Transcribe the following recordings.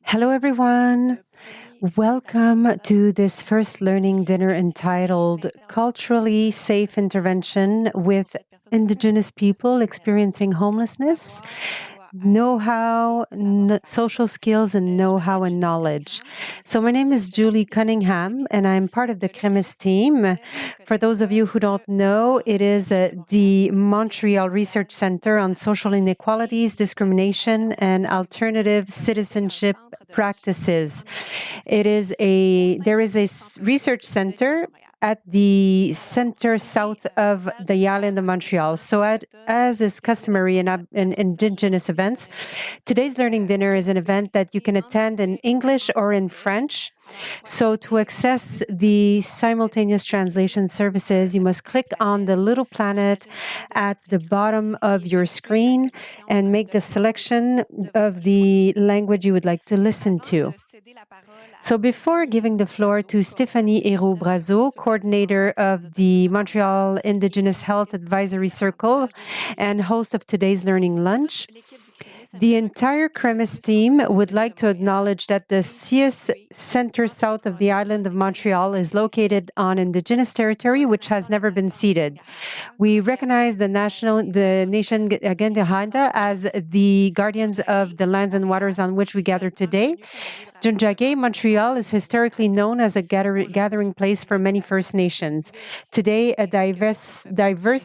Hello, everyone. Welcome to this first learning dinner entitled Culturally Safe Intervention with Indigenous People Experiencing Homelessness, Know-how, Social Skills, and Know-how and Knowledge. So my name is Julie Cunningham, and I'm part of the CREMIS team. For those of you who don't know, it is the Montreal Research Center on Social Inequalities, Discrimination, and Alternative Citizenship Practices. There is a research center at the center south of the island of Montreal. So as is customary in Indigenous events, today's learning dinner is an event that you can attend in English or in French. So to access the simultaneous translation services, you must click on the little planet at the bottom of your screen and make the selection of the language you would like to listen to. So before giving the floor to Stéphanie Hérault-Brazeau, coordinator of the Montreal Indigenous Health Advisory Circle and host of today's Learning Lunch, the entire CREMIS team would like to acknowledge that the CIUS Center south of the island of Montreal is located on Indigenous territory, which has never been ceded. We recognize the nation Gandahanda as the guardians of the lands and waters on which we gather today. Junjage, Montreal, is historically known as a gathering place for many First Nations. Today, a diverse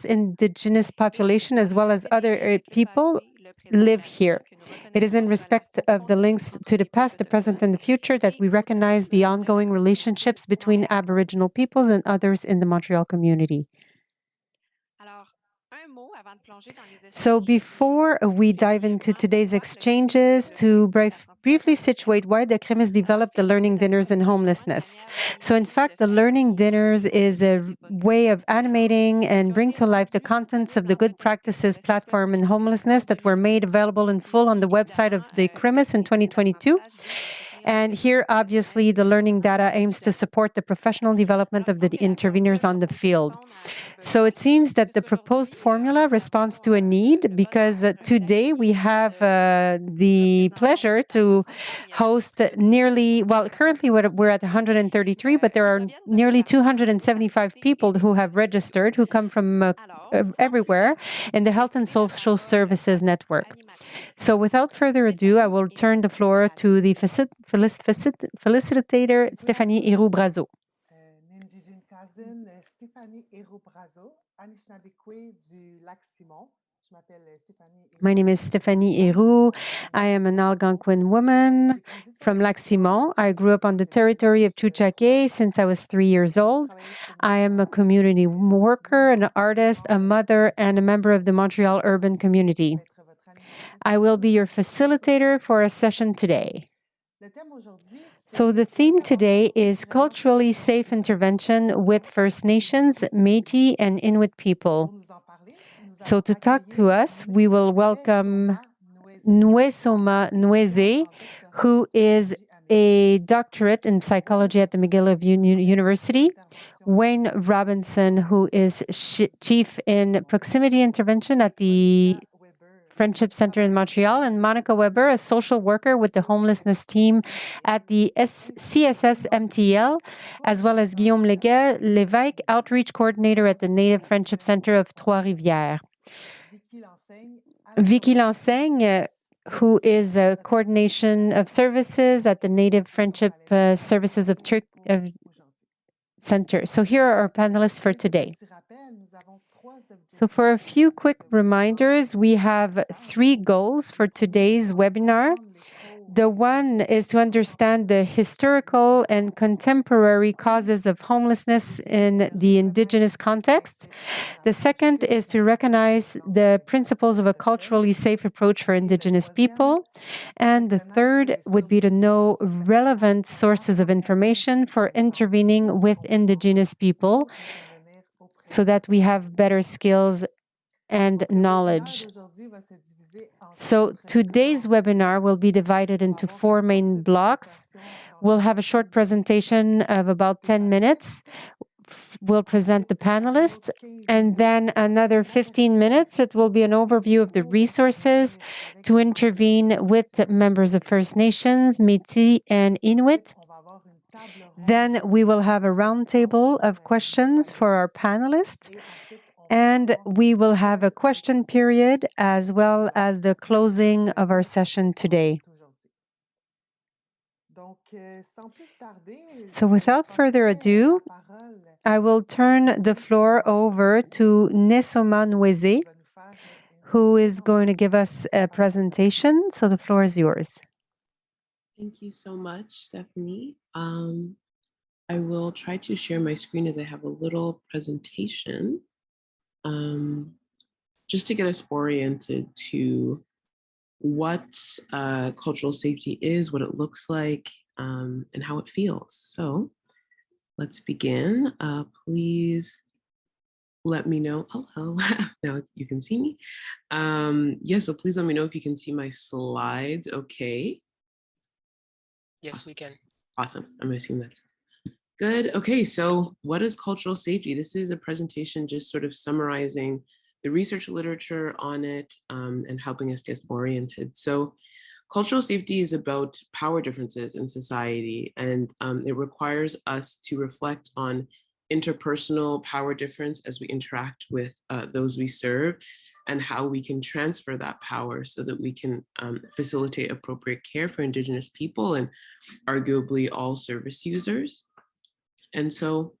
Indigenous population, as well as other people, live here. It is in respect of the links to the past, the present, and the future that we recognize the ongoing relationships between Aboriginal peoples and others in the Montreal community. So before we dive into today's exchanges, to briefly situate why the CREMIS developed the learning dinners in homelessness. So in fact, the learning dinners is a way of animating and bring to life the contents of the Good Practices platform in homelessness that were made available in full on the website of the CREMIS in 2022. And here, obviously, the learning data aims to support the professional development of the interveners on the field. So it seems that the proposed formula responds to a need because today we have the pleasure to host currently we're at 133, but there are nearly 275 people who have registered, who come from everywhere in the Health and Social Services Network. So without further ado, I will turn the floor to the facilitator, Stéphanie Hérault-Brazeau. Stéphanie Hérault-Brazeau, Anishinaabe du Lac-Simon. My name is Stéphanie Hérault. I am an Algonquin woman from Lac-Simon. I grew up on the territory of Tchouktchake since I was 3 years old. I am a community worker, an artist, a mother, and a member of the Montreal urban community. I will be your facilitator for a session today. So the theme today is culturally safe intervention with First Nations, Métis, and Inuit people. So to talk to us, we will welcome Nwesoma Nweze, who is a doctorate in psychology at the McGill University, Wayne Robinson, who is chief in proximity intervention at the Friendship Center in Montreal, and Monica Weber, a social worker with the homelessness team at the CSS MTL, as well as Guillaume Lévesque, outreach coordinator at the Native Friendship Center of Trois-Rivières. Vicky Lansaigne, who is a coordination of services at the Native Friendship Services of Center. So here are our panelists for today. So for a few quick reminders, we have 3 goals for today's webinar. The one is to understand the historical and contemporary causes of homelessness in the Indigenous context. The second is to recognize the principles of a culturally safe approach for Indigenous people. And the third would be to know relevant sources of information for intervening with Indigenous people, so that we have better skills and knowledge. So today's webinar will be divided into 4 main blocks. We'll have a short presentation of about 10 minutes, will present the Un autre panelists. 15 And minutes then another la 15 minutes, it will be an overview of the pour resources intervenir avec to les membres des Premières intervene with Nations. members of First Nations, Métis, and Ensuite, Inuit. on va avoir une table Then ronde we will avec have a des questions roundtable pour of nos questions for our panélistes. panelists. Et ensuite, on va And avoir we une will have a clôture question period as well as the closing of our de session notre today. rencontre aujourd'hui. Donc, sans plus tarder, So je without further transmets la ado, parole I will turn the floor over to Nesoma Nweze, qui va nous faire who une is going to give présentation. us a presentation. So the floor is yours. Thank you so much, Stephanie. I will try to share my screen as I have a little presentation just to get us oriented to what cultural safety is, what it looks like, and how it feels. So let's begin. Please let me know. Hello, now you can see me. So please let me know if you can see my slides. Okay. Yes, we can. Awesome. I'm assuming that's good. Okay, so what is cultural safety? This is a presentation just sort of summarizing the research literature on it and helping us get oriented. So cultural safety is about power differences in society, and it requires us to reflect on interpersonal power difference as we interact with those we serve, and how we can transfer that power so that we can facilitate appropriate care for Indigenous people and arguably all service users. And so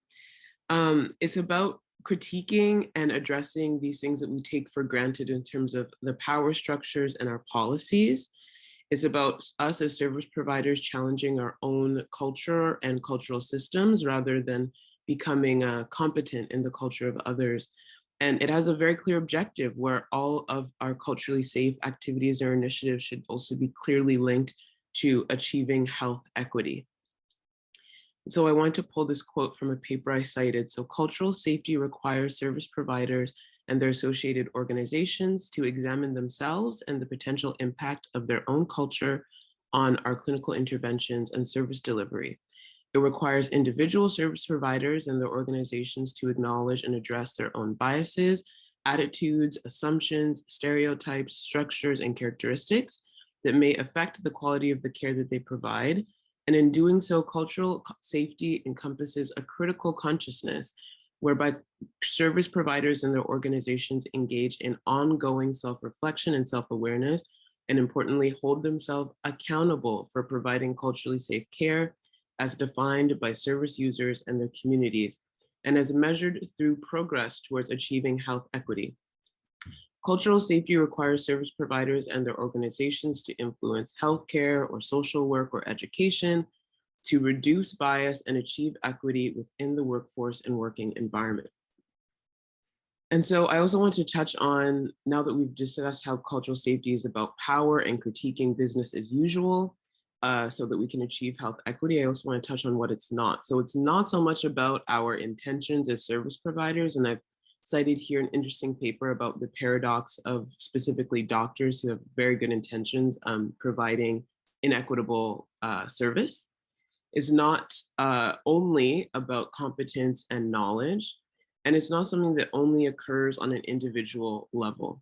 it's about critiquing and addressing these things that we take for granted in terms of the power structures and our policies. It's about us as service providers challenging our own culture and cultural systems rather than becoming competent in the culture of others. And it has a very clear objective where all of our culturally safe activities or initiatives should also be clearly linked to achieving health equity. So I want to pull this quote from a paper I cited. So cultural safety requires service providers and their associated organizations to examine themselves and the potential impact of their own culture on our clinical interventions and service delivery. It requires individual service providers and their organizations to acknowledge and address their own biases, attitudes, assumptions, stereotypes, structures, and characteristics that may affect the quality of the care that they provide. And in doing so, cultural safety encompasses a critical consciousness whereby service providers and their organizations engage in ongoing self-reflection and self-awareness, and importantly, hold themselves accountable for providing culturally safe care as defined by service users and their communities, and as measured through progress towards achieving health equity. Cultural safety requires service providers and their organizations to influence healthcare or social work or education to reduce bias and achieve equity within the workforce and working environment. And so I also want to touch on, now that we've discussed how cultural safety is about power and critiquing business as usual, so that we can achieve health equity, I also want to touch on what it's not. So it's not so much about our intentions as service providers, and I've cited here an interesting paper about the paradox of specifically doctors who have very good intentions providing inequitable service. It's not only about competence and knowledge, and it's not something that only occurs on an individual level.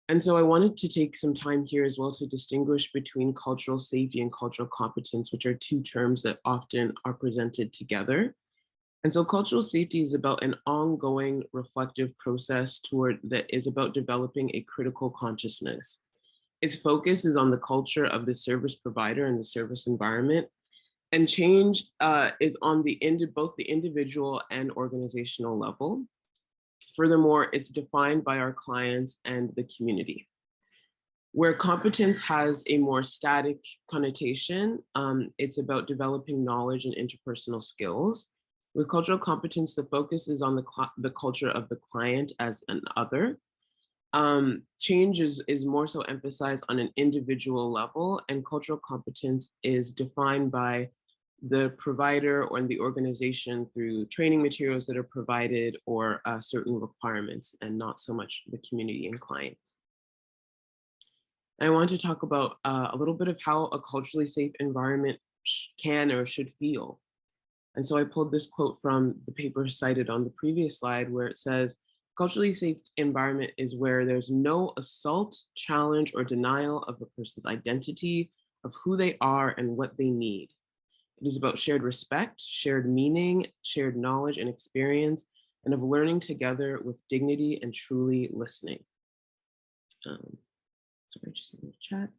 And so I wanted to take some time here as well to distinguish between cultural safety and cultural competence, which are two terms that often are presented together. And so cultural safety is about an ongoing reflective process that is about developing a critical consciousness. Its focus is on the culture of the service provider and the service environment. And change is on both the individual and organizational level. Furthermore, it's defined by our clients and the community. Where competence has a more static connotation, it's about developing knowledge and interpersonal skills. With cultural competence, the focus is on the culture of the client as an other. Change is more so emphasized on an individual level, and cultural competence is defined by the provider or the organization through training materials that are provided or certain requirements, and not so much the community and clients. I want to talk about a little bit of how a culturally safe environment can or should feel. And so I pulled this quote from the paper cited on the previous slide, where it says, culturally safe environment is where there's no assault, challenge, or denial of a person's identity, of who they are and what they need. It is about shared respect, shared meaning, shared knowledge and experience, and of learning together with dignity and truly listening. Sorry, just in the chat.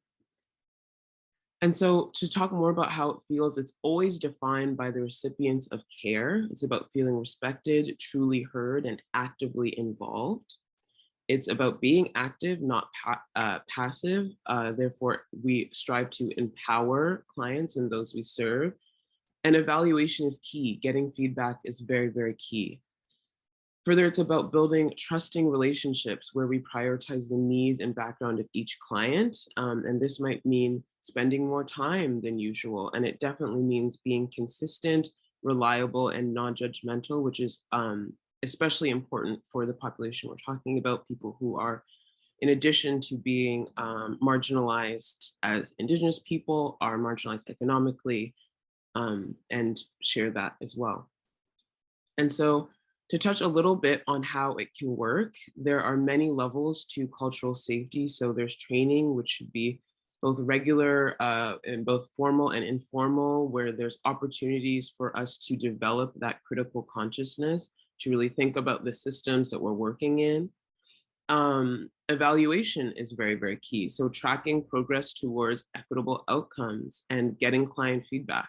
And so to talk more about how it feels, it's always defined by the recipients of care. It's about feeling respected, truly heard, and actively involved. It's about being active, not passive. Therefore, we strive to empower clients and those we serve. And evaluation is key. Getting feedback is very, very key. Further, it's about building trusting relationships where we prioritize the needs and background of each client. And this might mean spending more time than usual. And it definitely means being consistent, reliable, and non-judgmental, which is especially important for the population we're talking about, people who are, in addition to being marginalized as Indigenous people, are marginalized economically, and share that as well. And so to touch a little bit on how it can work, there are many levels to cultural safety. So there's training, which should be both regular and both formal and informal, where there's opportunities for us to develop that critical consciousness, to really think about the systems that we're working in. Evaluation is very, very key. So tracking progress towards equitable outcomes and getting client feedback.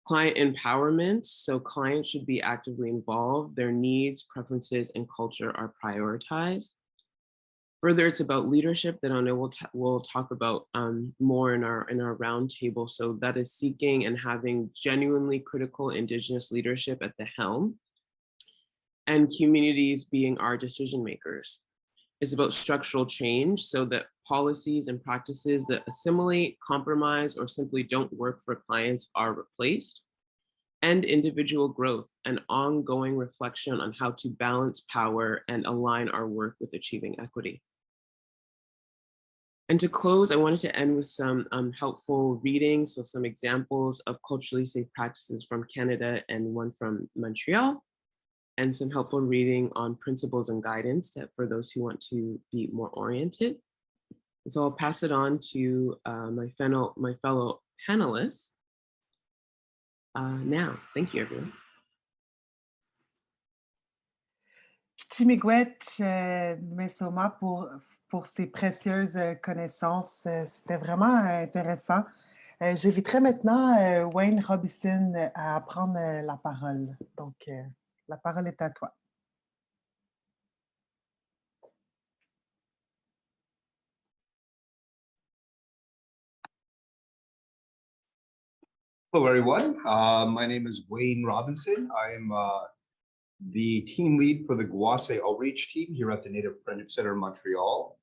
Client empowerment, so clients should be actively involved, their needs, preferences, and culture are prioritized. Further, it's about leadership that I know we'll talk about more in our roundtable. So that is seeking and having genuinely critical Indigenous leadership at the helm, and communities being our decision makers. It's about structural change, so that policies and practices that assimilate, compromise, or simply don't work for clients are replaced. And individual growth and ongoing reflection on how to balance power and align our work with achieving equity. And to close, I wanted to end with some helpful readings, so some examples of culturally safe practices from Canada and one from Montreal, and some helpful reading on principles and guidance for those who want to be more oriented. And so I'll pass it on to my fellow panelists now. Thank you, everyone. Chimigwech, Mesoma, pour ces précieuses connaissances. C'était vraiment intéressant. J'inviterai maintenant Wayne Robinson à prendre la parole. Donc, la parole est à toi. Hello, everyone. My name is Wayne Robinson. I'm the team lead for the Guase Outreach Team here at the Native Friendship Center in Montreal.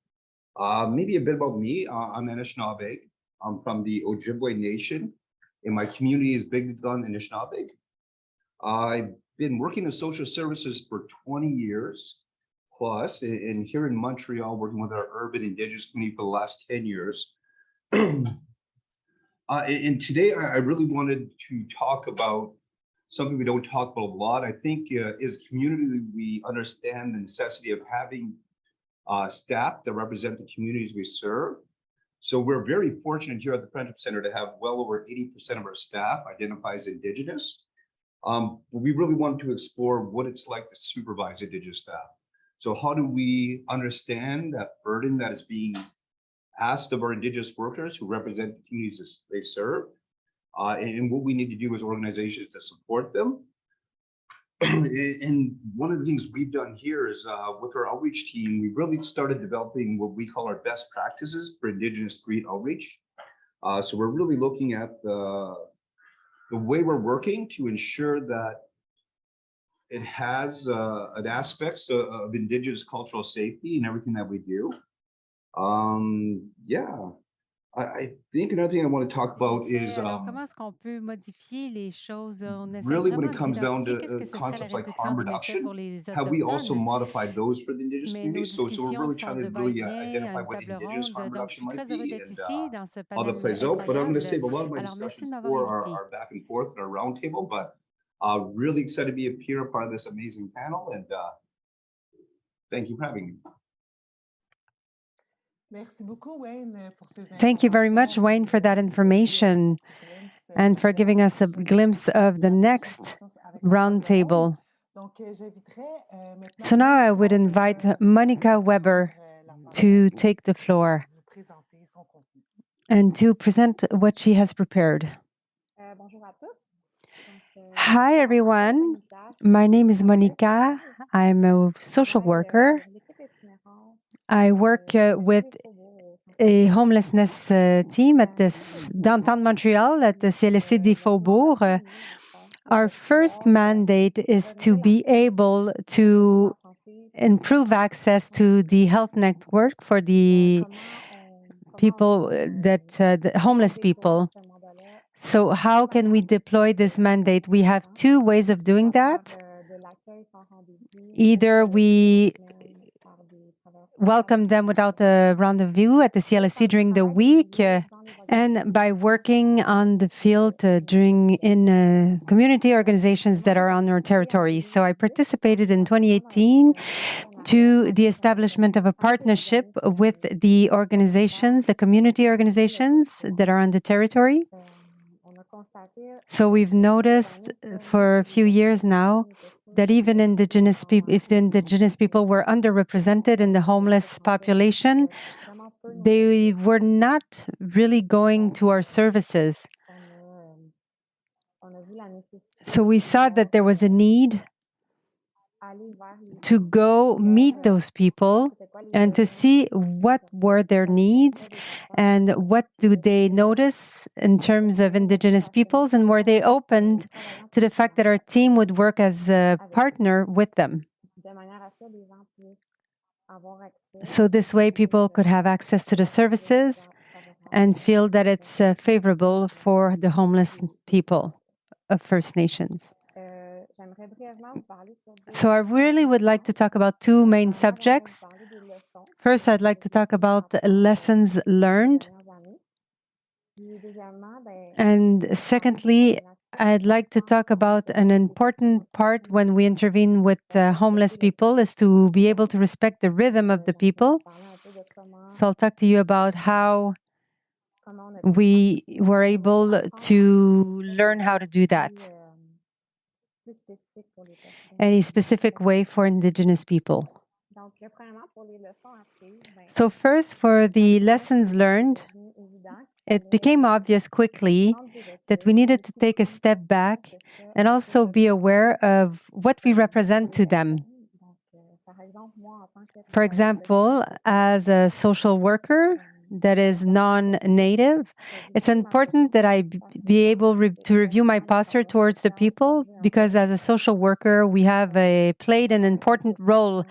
Maybe a bit about me. I'm Anishinaabe. I'm from the Ojibwe Nation, and my community is Bigdon Anishinaabe. I've been working in social services for 20 years plus, and here in Montreal, working with our urban Indigenous community for the last 10 years. And today, I really wanted to talk about something we don't talk about a lot. I think as community, we understand the necessity of having staff that represent the communities we serve. So we're very fortunate here at the Friendship Center to have well over 80% of our staff identify as Indigenous. We really wanted to explore what it's like to supervise Indigenous staff. So how do we understand that burden that is being asked of our Indigenous workers who represent the communities they serve, and what we need to do as organizations to support them. And one of the things we've done here is with our outreach team, we really started developing what we call our best practices for Indigenous street outreach. So we're really looking at the way we're working to ensure that it has an aspects of Indigenous cultural safety in everything that we do. Yeah, I think another thing I want to talk about is alors, comment est-ce qu'on peut modifier les choses? On essaie really when vraiment it comes down d'identifier qu'est-ce to que ce serait la concepts like réduction harm des méfaits reduction. pour les Have we also Autochtones. modified those for the Indigenous Mais nos community? So we're discussions really sont trying to de really va-et-vient, identify une what table Indigenous ronde. harm Donc, je reduction suis might très heureux be d'être and ici dans ce how that panel plays out. But I'm going to incroyable. save a lot of my Alors, merci discussions de m'avoir for invité. our back and forth and our roundtable. But Really excited to be a part of this amazing panel, and thank you for having me. Merci beaucoup, Wayne, pour ces Thank you very much, informations Wayne, for that et information and for giving us a glimpse of the next roundtable. Donc, j'inviterais maintenant So now I would Monica invite Weber Monica Weber la parole to take the floor nous présenter son contenu. and to present what she has prepared. Bonjour à tous. Donc, Hi, everyone. My name is Monica. I'm a social worker. l'équipe itinérante I work with a homelessness team at this downtown Montreal at the CLSC de Faubourg. Our first mandate is to be able to improve access to the health network for the people the homeless people. So how can we deploy this mandate? We have two ways of doing that. Either we welcome them without a rendezvous at the CLSC during the week, and by working on the field in community organizations that are on our territory. So I participated in 2018 to the establishment of a partnership with the organizations, the community organizations that are on the territory. So we've noticed for a few years now that even Indigenous people, if the Indigenous people were underrepresented in the homeless population, they were not really going to our services. So we saw that there was a need to go meet those people and to see what were their needs and what do they notice in terms of Indigenous peoples, and were they opened to the fact that our team would work as a partner with them. So this way people could have access to the services and feel that it's favorable for the homeless people of First Nations. So I really would like to talk about two main subjects. First, I'd like to talk about lessons learned. And secondly, I'd like to talk about an important part when we intervene with homeless people is to be able to respect the rhythm of the people. So I'll talk to you about how we were able to learn how to do that. Any specific way for Indigenous people. So first, for the lessons learned, it became obvious quickly that we needed to take a step back and also be aware of what we represent to them. For example, as a social worker that is non-native, it's important that I be able to review my posture towards the people, because as a social worker, we have played an important role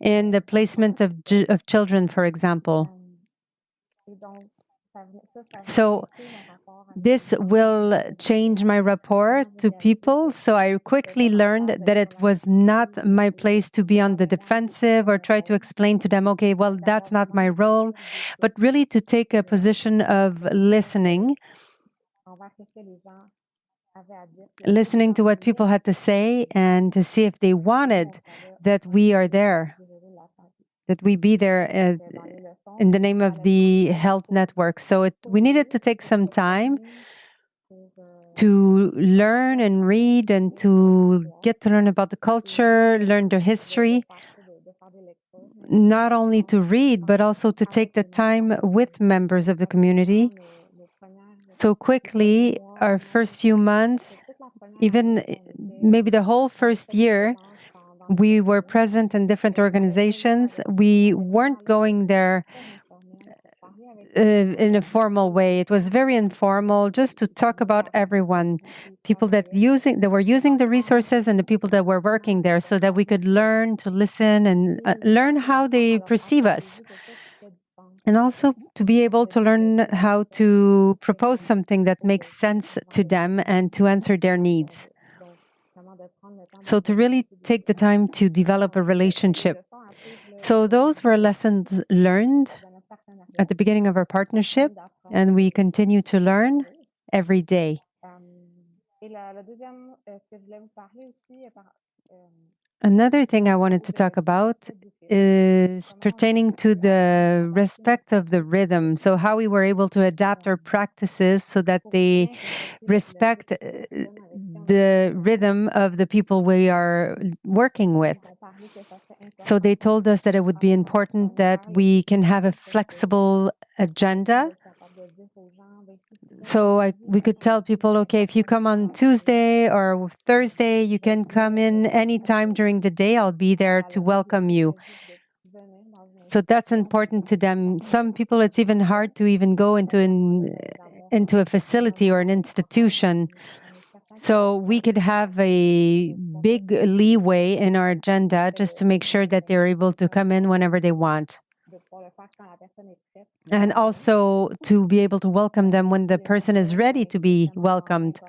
in the placement of children, for example. So this will change my rapport to people. So I quickly learned that it was not my place to be on the defensive or try to explain to them, okay, well, that's not my role, but really to take a position of listening to what people had to say and to see if they wanted that we are there, that we be there in the name of the health network. So we needed to take some time to learn and read and to get to learn about the culture, learn their history, not only to read, but also to take the time with members of the community. So quickly, our first few months, even maybe the whole first year, we were present in different organizations. We weren't going there in a formal way. It was very informal, just to talk about everyone, people that were using the resources and the people that were working there, so that we could learn to listen and learn how they perceive us. And also to be able to learn how to propose something that makes sense to them and to answer their needs. So to really take the time to develop a relationship. So those were lessons learned at the beginning of our partnership, and we continue to learn every day. Another thing I wanted to talk about is pertaining to the respect of the rhythm. So, how we were able to adapt our practices so that they respect the rhythm of the people we are working with. So, they told us that it would be important that we can have a flexible agenda. So we could tell people, okay, if you come on Tuesday or Thursday, you can come in anytime during the day. I'll be there to welcome you. So that's important to them. Some people, it's even hard to even go into a facility or an institution. So we could have a big leeway in our agenda just to make sure that they're able to come in whenever they want. And also to be able to welcome them when the person is ready to be welcomed.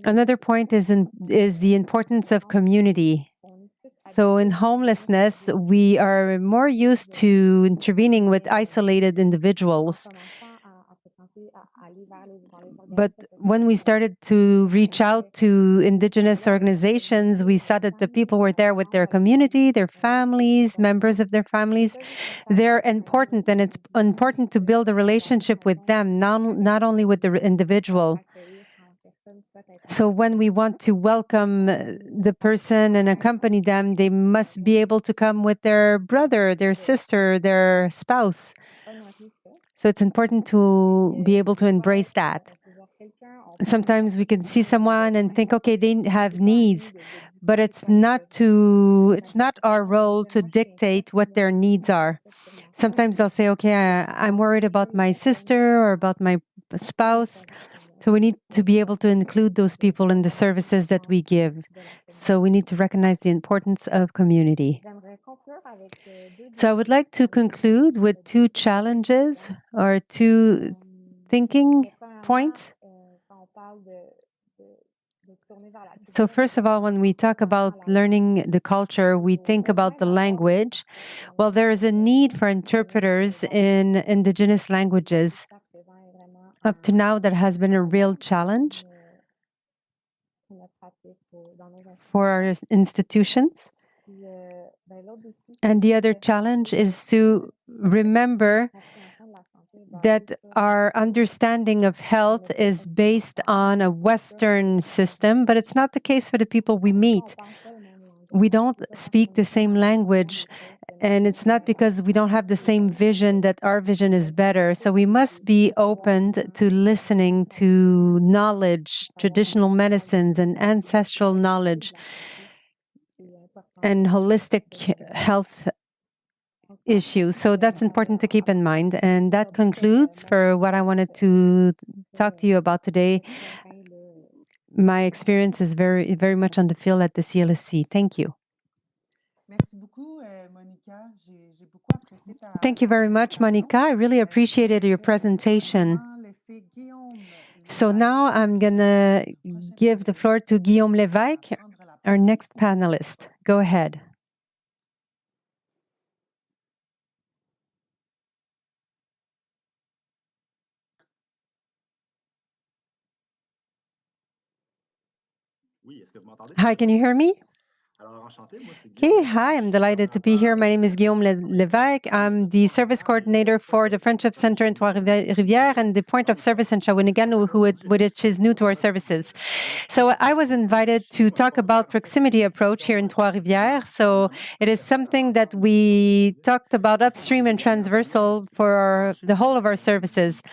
Another point is the importance of community. So in homelessness, we are more used to intervening with isolated individuals. But when we started to reach out to Indigenous organizations, we saw that the people were there with their community, their families, members of their families. They're important, and it's important to build a relationship with them, not only with the individual. So when we want to welcome the person and accompany them, they must be able to come with their brother, their sister, their spouse. So it's important to be able to embrace that. Sometimes we can see someone and think, okay, they have needs, but it's not our role to dictate what their needs are. Sometimes they'll say, okay, I'm worried about my sister or about my spouse. So we need to be able to include those people in the services that we give. So we need to recognize the importance of community. So I would like to conclude with two challenges or two thinking points. So first of all, when we talk about learning the culture, we think about the language. Well, there is a need for interpreters in Indigenous languages. Up to now, that has been a real challenge for our institutions. And the other challenge is to remember that our understanding of health is based on a Western system, but it's not the case for the people we meet. We don't speak the same language, and it's not because we don't have the same vision that our vision is better. So we must be open to listening to knowledge, traditional medicines, and ancestral knowledge, and holistic health issues. So that's important to keep in mind. And that concludes for what I wanted to talk to you about today. My experience is very, very much on the field at the CLSC. Thank you. Thank you very much, Monica. I really appreciated your presentation. So now I'm going to give the floor to Guillaume Lévesque, our next panelist. Go ahead. Hi, can you hear me? Okay, hi, I'm delighted to be here. My name is Guillaume Lévesque. I'm the service coordinator for the Friendship Center in Trois-Rivières and the point of service in Shawinigan, which is new to our services. So I was invited to talk about proximity approach here in Trois-Rivières. So it is something that we talked about upstream and transversal for the whole of our services.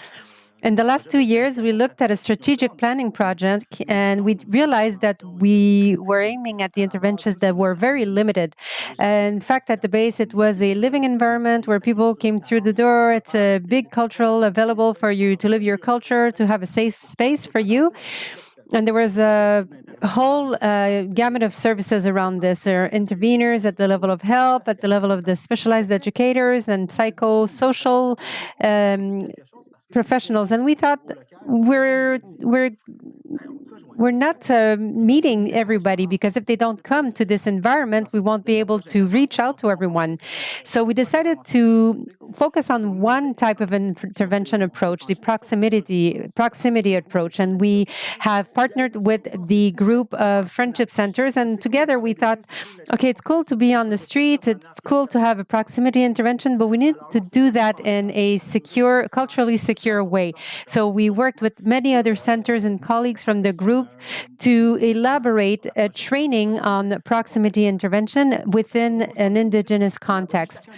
In the last 2 years, we looked at a strategic planning project, and we realized that we were aiming at the interventions that were very limited. In fact, at the base, it was a living environment where people came through the door. It's a big cultural available for you to live your culture, to have a safe space for you. And there was a whole gamut of services around this. There are interveners at the level of help, at the level of the specialized educators and psychosocial professionals. And we thought we're not meeting everybody, because if they don't come to this environment, we won't be able to reach out to everyone. So we decided to focus on one type of intervention approach, the proximity approach. And we have partnered with the group of friendship centers. And together we thought, okay, it's cool to be on the streets. It's cool to have a proximity intervention, but we need to do that in a secure, culturally secure way. So we worked with many other centers and colleagues from the group to elaborate a training on proximity intervention within an Indigenous context.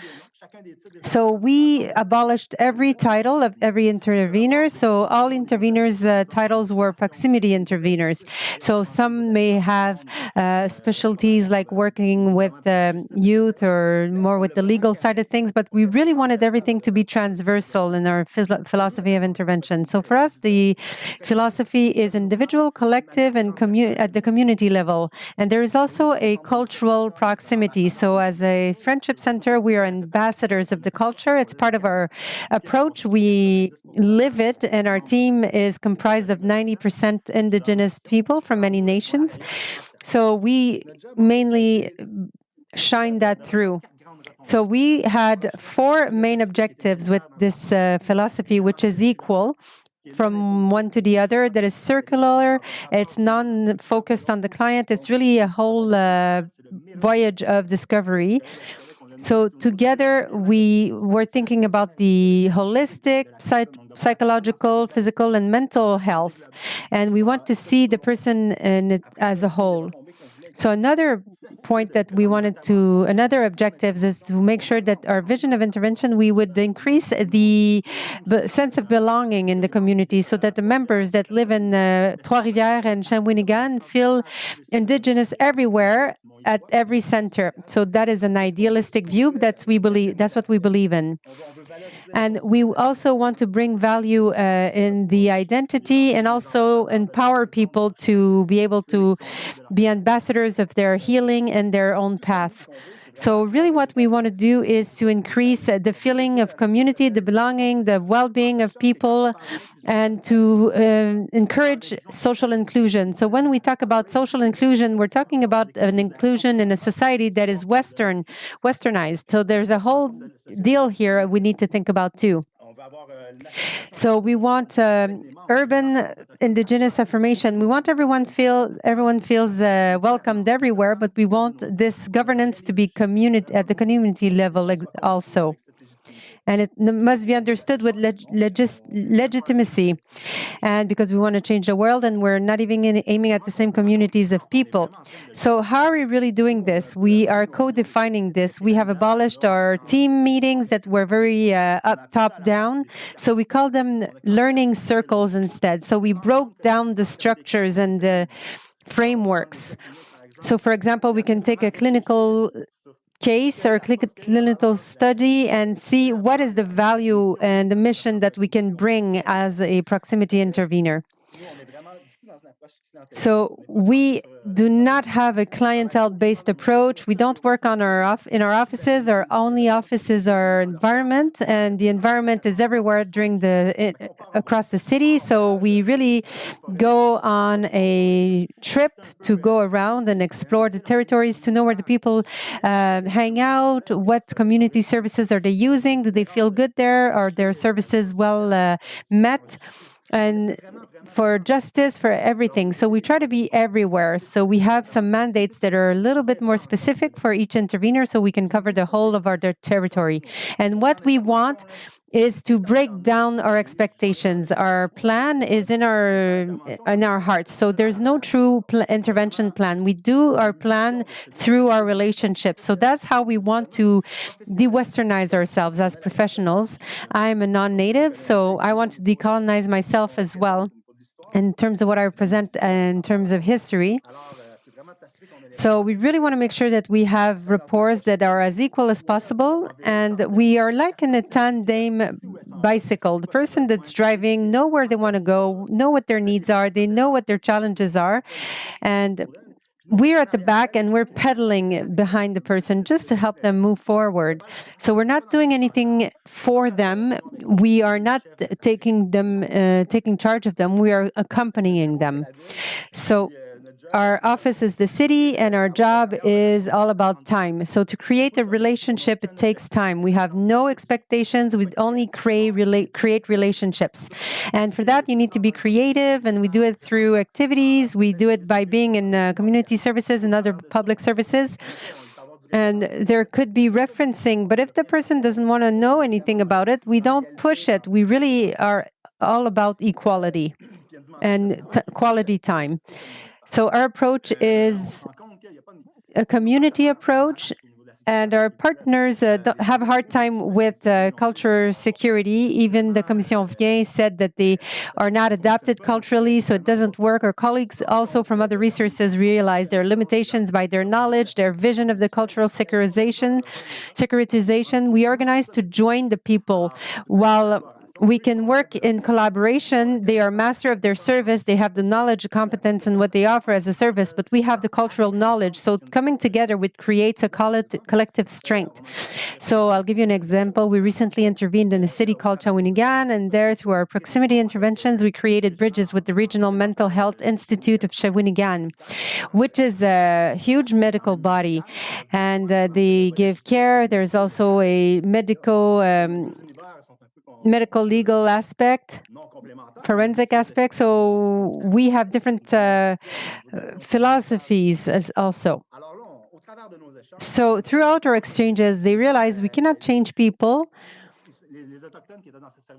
So we abolished every title of every intervener. So all interveners' titles were proximity interveners. So some may have specialties like working with youth or more with the legal side of things, but we really wanted everything to be transversal in our philosophy of intervention. So for us, the philosophy is individual, collective, and at the community level. And there is also a cultural proximity. So as a friendship center, we are ambassadors of the culture. It's part of our approach. We live it, and our team is comprised of 90% Indigenous people from many nations. So we mainly shine that through. So we had 4 main objectives with this philosophy, which is equal from one to the other, that is circular, it's non-focused on the client, it's really a whole voyage of discovery. So together we were thinking about the holistic, psychological, physical, and mental health, and we want to see the person in it as a whole. So another point that we wanted to, another objectives is to make sure that our vision of intervention, we would increase the sense of belonging in the community so that the members that live in Trois-Rivières and Shawinigan feel Indigenous everywhere at every center. So that is an idealistic view. That's what we believe in. And we also want to bring value in the identity and also empower people to be able to be ambassadors of their healing and their own path. So really what we want to do is to increase the feeling of community, the belonging, the well-being of people, and to encourage social inclusion. So when we talk about social inclusion, we're talking about an inclusion in a society that is westernized. So there's a whole deal here we need to think about too. So we want urban Indigenous affirmation. We want everyone feels welcomed everywhere, but we want this governance to be at the community level also. And it must be understood with legitimacy. And because we want to change the world, and we're not even aiming at the same communities of people. So how are we really doing this? We are co-defining this. We have abolished our team meetings that were very top down. So we call them learning circles instead. So we broke down the structures and the frameworks. So for example, we can take a clinical case or clinical study and see what is the value and the mission that we can bring as a proximity intervener. So we do not have a clientele-based approach. We don't work on in our offices. Our only office is our environment, and the environment is everywhere across the city. So we really go on a trip to go around and explore the territories to know where the people hang out, what community services are they using, do they feel good there, are their services well met, and for justice, for everything. So we try to be everywhere. So we have some mandates that are a little bit more specific for each intervener so we can cover the whole of our territory. And what we want is to break down our expectations. Our plan is in our hearts. So there's no true intervention plan. We do our plan through our relationships. So that's how we want to de-Westernize ourselves as professionals. I'm a non-native, so I want to decolonize myself as well in terms of what I represent in terms of history. So we really want to make sure that we have rapports that are as equal as possible, and we are like in a tandem bicycle. The person that's driving know where they want to go, know what their needs are, they know what their challenges are, and we're at the back and we're pedaling behind the person just to help them move forward. So we're not doing anything for them. We are not taking charge of them. We are accompanying them. So our office is the city, and our job is all about time. So to create a relationship, it takes time. We have no expectations. We only create relationships. And for that, you need to be creative, and we do it through activities. We do it by being in community services and other public services. And there could be referencing, but if the person doesn't want to know anything about it, we don't push it. We really are all about equality and quality time. So our approach is a community approach, and our partners have a hard time with culture security. Even the Commission Vien said that they are not adapted culturally, so it doesn't work. Our colleagues also from other resources realize their limitations by their knowledge, their vision of the cultural securitization. We organize to join the people. While we can work in collaboration, they are master of their service, they have the knowledge, competence, and what they offer as a service, but we have the cultural knowledge. So coming together, creates a collective strength. So I'll give you an example. We recently intervened in a city called Shawinigan, and there, through our proximity interventions, we created bridges with the Regional Mental Health Institute of Shawinigan, which is a huge medical body. And they give care. There's also a medical legal aspect, forensic aspect. So we have different philosophies as also. So throughout our exchanges, they realized we cannot change people.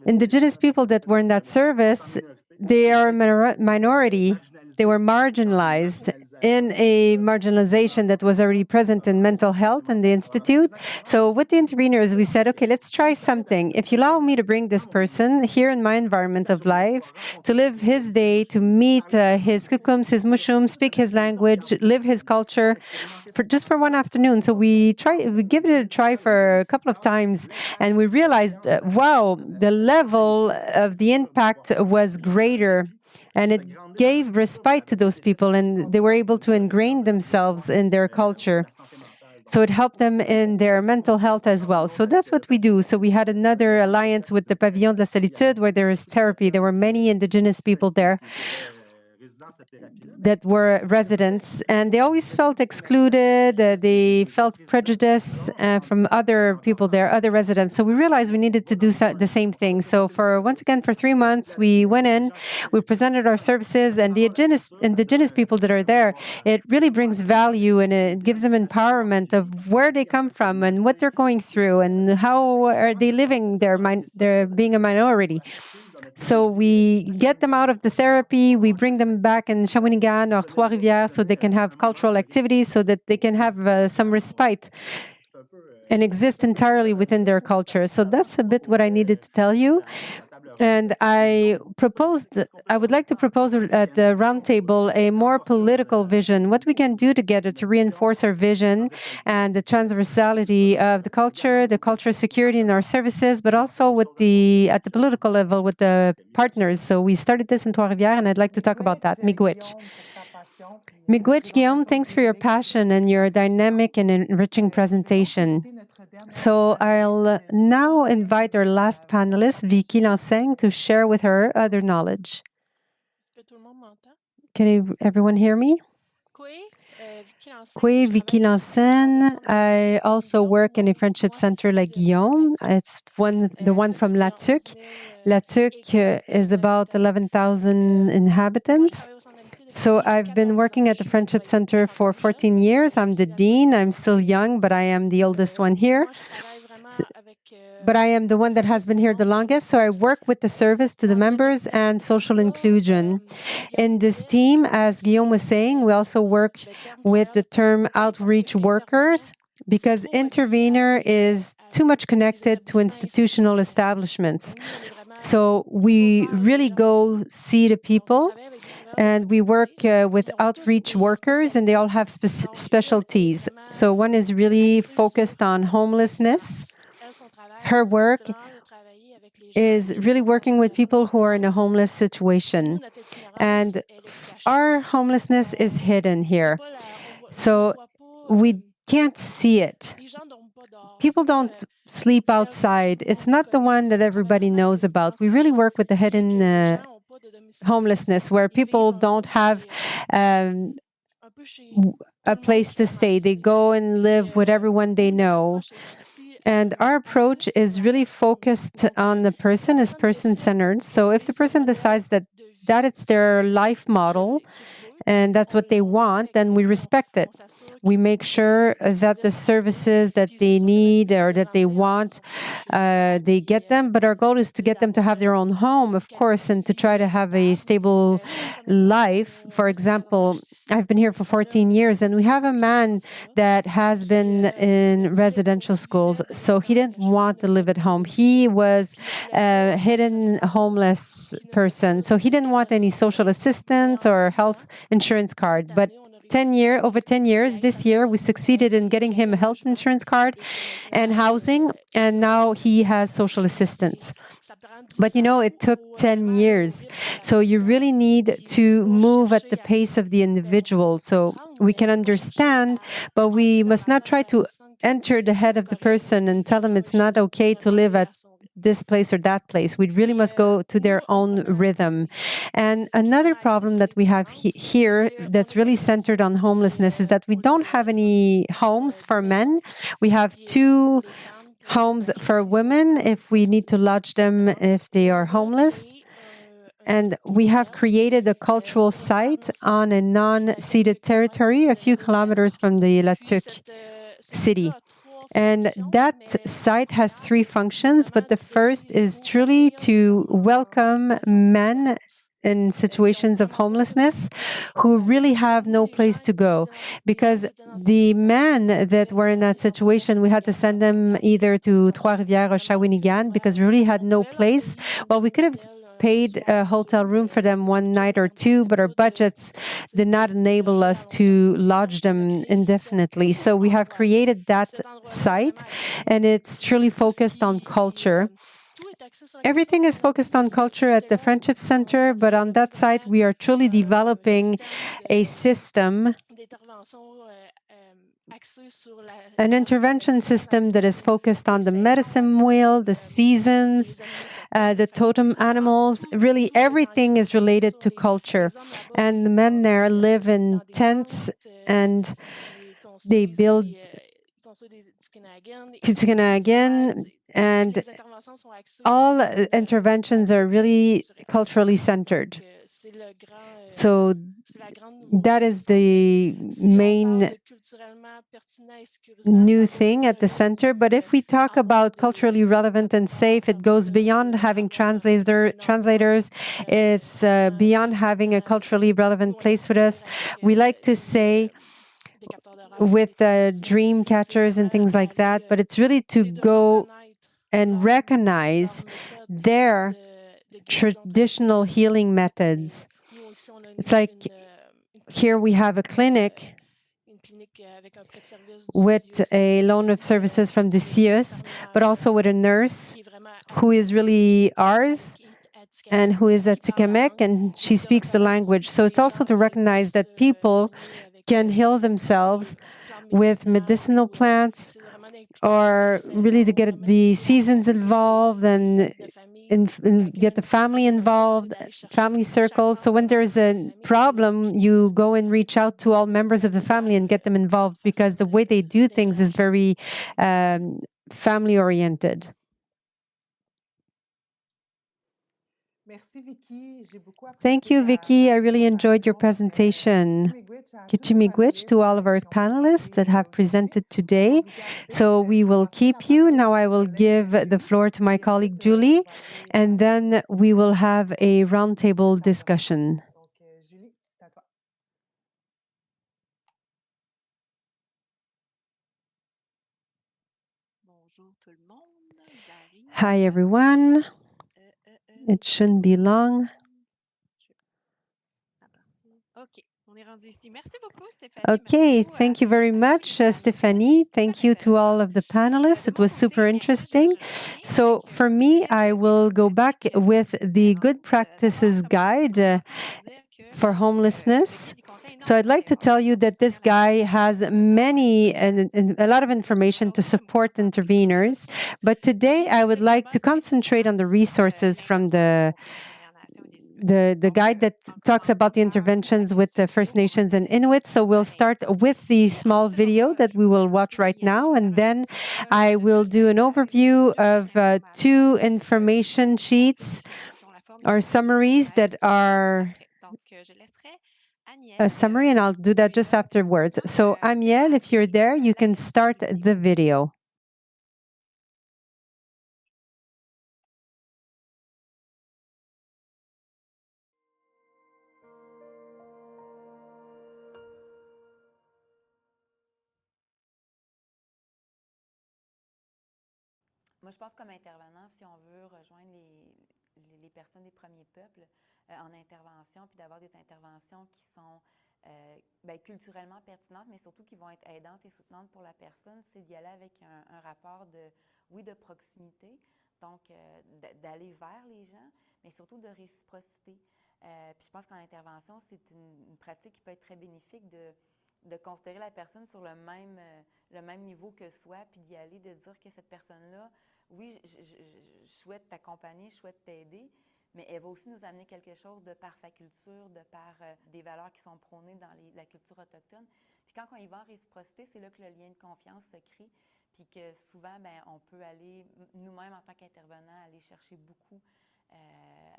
Indigenous people that were in that service, they are a minority. They were marginalized in a marginalization that was already present in mental health in the Institute. So with the interveners, we said, okay, let's try something. If you allow me to bring this person here in my environment of life, to live his day, to meet his kukums, his mushrooms, speak his language, live his culture, just for one afternoon. So we give it a try for a couple of times, and we realized, wow, the level of the impact was greater. And it gave respite to those people, and they were able to ingrain themselves in their culture. So it helped them in their mental health as well. So that's what we do. So we had another alliance with the Pavillon de la Solitude, where there is therapy. There were many Indigenous people there that were residents, and they always felt excluded. They felt prejudice from other people there, other residents. So we realized we needed to do the same thing. So once again, for 3 months, we went in, we presented our services, and the indigenous people that are there, it really brings value, and it gives them empowerment of where they come from and what they're going through and how are they living their being a minority. So we get them out of the therapy, we bring them back in Shawinigan or Trois-Rivières so they can have cultural activities, so that they can have some respite and exist entirely within their culture. So that's a bit what I needed to tell you. And I would like to propose at the roundtable a more political vision, what we can do together to reinforce our vision and the transversality of the culture security in our services, but also at the political level with the partners. So we started this in Trois-Rivières, and I'd like to talk about that. Miigwech. Miigwech, Guillaume, thanks for your passion and your dynamic and enriching presentation. So I'll now invite our last panelist, Vicky Lanseng, to share with her other knowledge. Can everyone hear me? Kwe Vicky Lanseng. I also work in a friendship center like Guillaume. It's the one from La Tuque. La Tuque is about 11,000 inhabitants. So I've been working at the Friendship Center for 14 years. I'm the dean. I'm still young, but I am the oldest one here. But I am the one that has been here the longest. So I work with the service to the members and social inclusion. In this team, as Guillaume was saying, we also work with the term outreach workers, because intervener is too much connected to institutional establishments. So we really go see the people, and we work with outreach workers, and they all have specialties. So one is really focused on homelessness. Her work is really working with people who are in a homeless situation. And our homelessness is hidden here. So we can't see it. People don't sleep outside. It's not the one that everybody knows about. We really work with the hidden homelessness, where people don't have a place to stay. They go and live with everyone they know. And our approach is really focused on the person, is person-centered. So if the person decides that it's their life model and that's what they want, then we respect it. We make sure that the services that they need or that they want, they get them. But our goal is to get them to have their own home, of course, and to try to have a stable life. For example, I've been here for 14 years, and we have a man that has been in residential schools. So he didn't want to live at home. He was a hidden homeless person. So he didn't want any social assistance or health insurance card. But over 10 years, this year, we succeeded in getting him a health insurance card and housing, and now he has social assistance. But it took 10 years. So you really need to move at the pace of the individual. So we can understand, but we must not try to enter the head of the person and tell them it's not okay to live at this place or that place. We really must go to their own rhythm. And another problem that we have here that's really centered on homelessness is that we don't have any homes for men. We have 2 homes for women if we need to lodge them if they are homeless. And we have created a cultural site on a non-ceded territory a few kilometers from the La Tuque city. And that site has 3 functions, but the first is truly to welcome men in situations of homelessness who really have no place to go. Because the men that were in that situation, we had to send them either to Trois-Rivières or Shawinigan because we really had no place. Well, we could have paid a hotel room for them one night or 2, but our budgets did not enable us to lodge them indefinitely. So we have created that site, and it's truly focused on culture. Everything is focused on culture at the Friendship Center, but on that site, we are truly developing a system, an intervention system that is focused on the medicine wheel, the seasons, the totem animals. Really, everything is related to culture. And the men there live in tents, and they build again, and all interventions are really culturally centered. So that is the main new thing at the center. But if we talk about culturally relevant and safe, it goes beyond having translators. It's beyond having a culturally relevant place with us. We like to say with dream catchers and things like that, but it's really to go and recognize their traditional healing methods. It's like here we have a clinic with a loan of services from the CIUS, but also with a nurse who is really ours and who is at Tikamek, and she speaks the language. So it's also to recognize that people can heal themselves with medicinal plants, or really to get the seasons involved and get the family involved, family circles. So when there's a problem, you go and reach out to all members of the family and get them involved, because the way they do things is very family-oriented. Thank you, Vicky. I really enjoyed your presentation. Kichimigwich to all of our panelists that have presented today. So we will keep you. Now I will give the floor to my colleague Julie, and then we will have a roundtable discussion. Hi, everyone. It shouldn't be long. Okay, thank you very much, Stéphanie. Thank you to all of the panelists. It was super interesting. So for me, I will go back with the Good Practices Guide for Homelessness. So I'd like to tell you that this guy has many and a lot of information to support interveners. But today I would like to concentrate on the resources from the guide that talks about the interventions with the First Nations and Inuit. So we'll start with the small video that we will watch right now, and then I will do an overview of two information sheets or summaries that are a summary, and I'll do that just afterwards. So Amiel, if you're there, you can start the video. Moi, je pense comme intervenant, si on veut rejoindre les personnes des premiers peuples en intervention, puis d'avoir des interventions qui sont culturellement pertinentes, mais surtout qui vont être aidantes et soutenantes pour la personne, c'est d'y aller avec un rapport de proximité, donc d'aller vers les gens, mais surtout de réciprocité. Puis je pense qu'en intervention, c'est une pratique qui peut être très bénéfique de considérer la personne sur le même niveau que soi, puis d'y aller, de dire que cette personne-là, oui, je souhaite t'accompagner, je souhaite t'aider, mais elle va aussi nous amener quelque chose de par sa culture, de par des valeurs qui sont prônées dans la culture autochtone. Puis quand on y va en réciprocité, c'est là que le lien de confiance se crée, puis que souvent, on peut aller, nous-mêmes en tant qu'intervenants, aller chercher beaucoup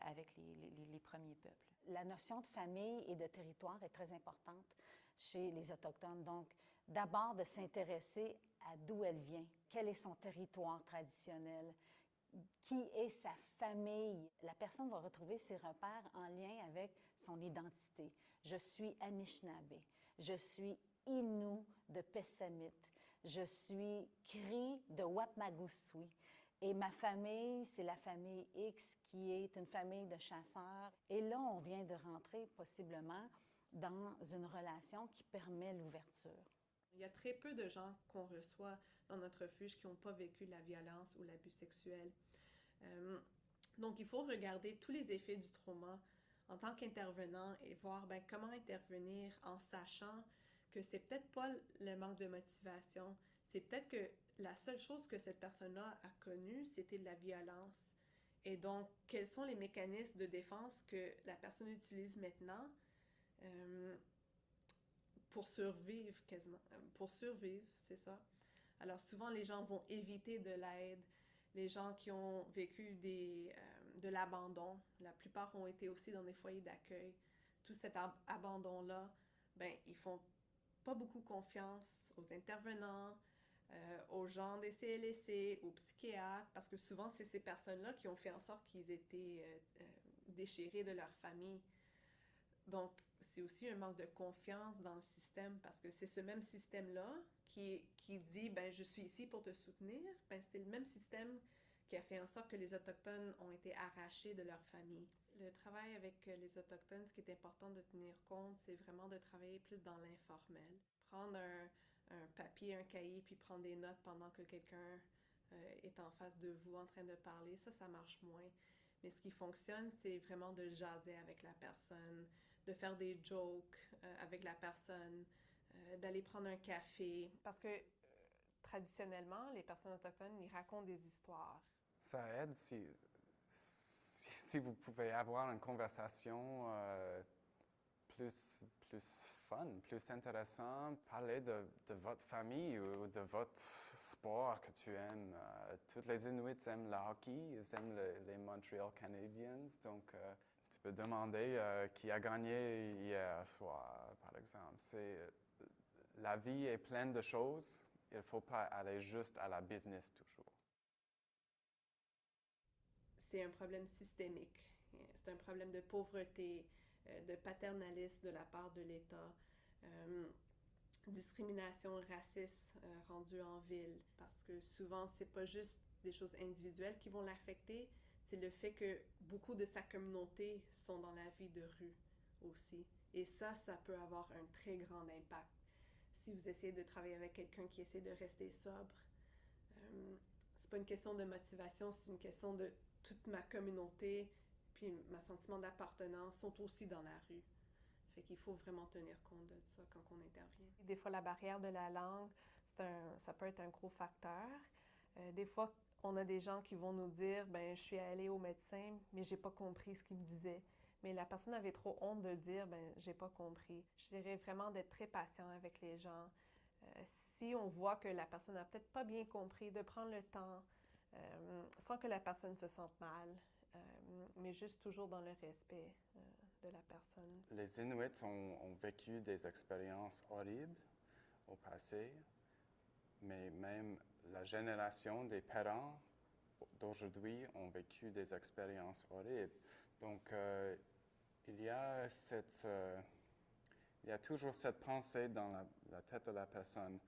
avec les premiers peuples. La notion de famille et de territoire est très importante chez les Autochtones. Donc, d'abord de s'intéresser à d'où elle vient, quel est son territoire traditionnel, qui est sa famille. La personne va retrouver ses repères en lien avec son identité. Je suis Anishinaabe, je suis Innu de Pessamit, je suis Cri de Wapmagoostui. Et ma famille, c'est la famille X qui est une famille de chasseurs. Et là, on vient de rentrer possiblement dans une relation qui permet l'ouverture. Il y a très peu de gens qu'on reçoit dans notre refuge qui n'ont pas vécu la violence ou l'abus sexuel. Donc, il faut regarder tous les effets du trauma en tant qu'intervenant et voir comment intervenir en sachant que c'est peut-être pas le manque de motivation, c'est peut-être que la seule chose que cette personne-là a connue, c'était de la violence. Et donc, quels sont les mécanismes de défense que la personne utilise maintenant pour survivre quasiment. Pour survivre, c'est ça. Alors souvent, les gens vont éviter de l'aide. Les gens qui ont vécu de l'abandon, la plupart ont été aussi dans des foyers d'accueil. Tout cet abandon-là, ils font pas beaucoup confiance aux intervenants, aux gens des CLSC, aux psychiatres, parce que souvent, c'est ces personnes-là qui ont fait en sorte qu'ils étaient déchirés de leur famille. Donc, c'est aussi un manque de confiance dans le système, parce que c'est ce même système-là qui dit « je suis ici pour te soutenir », c'est le même système qui a fait en sorte que les Autochtones ont été arrachés de leur famille. Le travail avec les Autochtones, ce qui est important de tenir compte, c'est vraiment de travailler plus dans l'informel. Prendre un papier, un cahier, puis prendre des notes pendant que quelqu'un est en face de vous en train de parler, ça marche moins. Mais ce qui fonctionne, c'est vraiment de jaser avec la personne, de faire des jokes avec la personne, d'aller prendre un café. Parce que traditionnellement, les personnes autochtones, ils racontent des histoires. Ça aide si vous pouvez avoir une conversation plus fun, plus intéressante, parler de votre famille ou de votre sport que tu aimes. Tous les Inuits aiment le hockey, ils aiment les Montreal Canadiens, donc tu peux demander qui a gagné hier soir, par exemple. La vie est pleine de choses, il ne faut pas aller juste à la business toujours. C'est un problème systémique. C'est un problème de pauvreté, de paternalisme de la part de l'État, discrimination raciste rendue en ville. Parce que souvent, c'est pas juste des choses individuelles qui vont l'affecter, c'est le fait que beaucoup de sa communauté sont dans la vie de rue aussi. Et ça peut avoir un très grand impact. Si vous essayez de travailler avec quelqu'un qui essaie de rester sobre, c'est pas une question de motivation, c'est une question de toute ma communauté, puis ma sentiment d'appartenance sont aussi dans la rue. Fait qu'il faut vraiment tenir compte de ça quand on intervient. Des fois, la barrière de la langue, ça peut être un gros facteur. Des fois, on a des gens qui vont nous dire, ben, je suis allée au médecin, mais j'ai pas compris ce qu'il me disait. Mais la personne avait trop honte de dire, ben, j'ai pas compris. Je dirais vraiment d'être très patient avec les gens. Si on voit que la personne n'a peut-être pas bien compris, de prendre le temps, sans que la personne se sente mal, mais juste toujours dans le respect de la personne. Les Inuits ont vécu des expériences horribles au passé, mais même la génération des parents d'aujourd'hui ont vécu des expériences horribles. Donc, il y a toujours cette pensée dans la tête de la personne.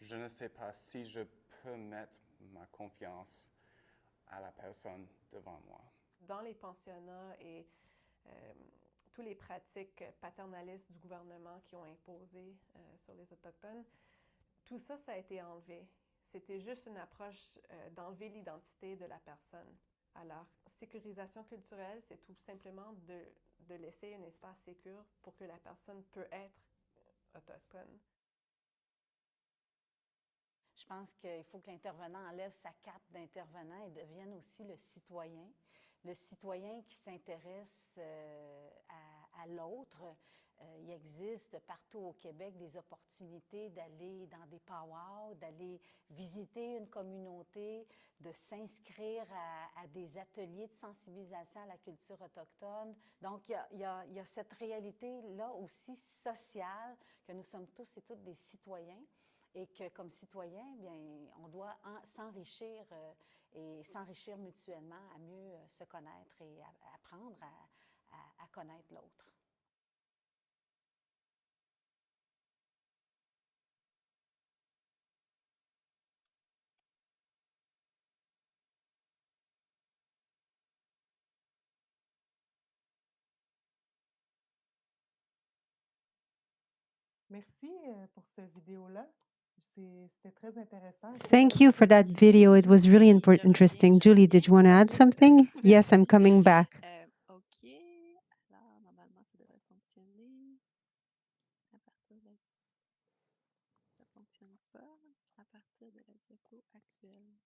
Je ne sais pas si je peux mettre ma confiance à la personne devant moi. Dans les pensionnats et toutes les pratiques paternalistes du gouvernement qui ont imposé sur les Autochtones, tout ça, ça a été enlevé. C'était juste une approche d'enlever l'identité de la personne. Alors, sécurisation culturelle, c'est tout simplement de laisser un espace sécur pour que la personne peut être autochtone. Je pense qu'il faut que l'intervenant enlève sa cape d'intervenant et devienne aussi le citoyen qui s'intéresse à l'autre. Il existe partout au Québec des opportunités d'aller dans des powwows, d'aller visiter une communauté, de s'inscrire à des ateliers de sensibilisation à la culture autochtone. Donc, il y a cette réalité-là aussi sociale que nous sommes tous et toutes des citoyens. Et que comme citoyen, bien, on doit s'enrichir et s'enrichir mutuellement à mieux se connaître et apprendre à connaître l'autre. Merci pour cette vidéo-là. C'était très intéressant. Thank you for that video. It was really interesting. Julie, did you want to add something? Yes, I'm coming back. OK. Alors, normalement, ça devrait fonctionner. À partir de... Ça ne fonctionne pas à partir de la diapo actuelle.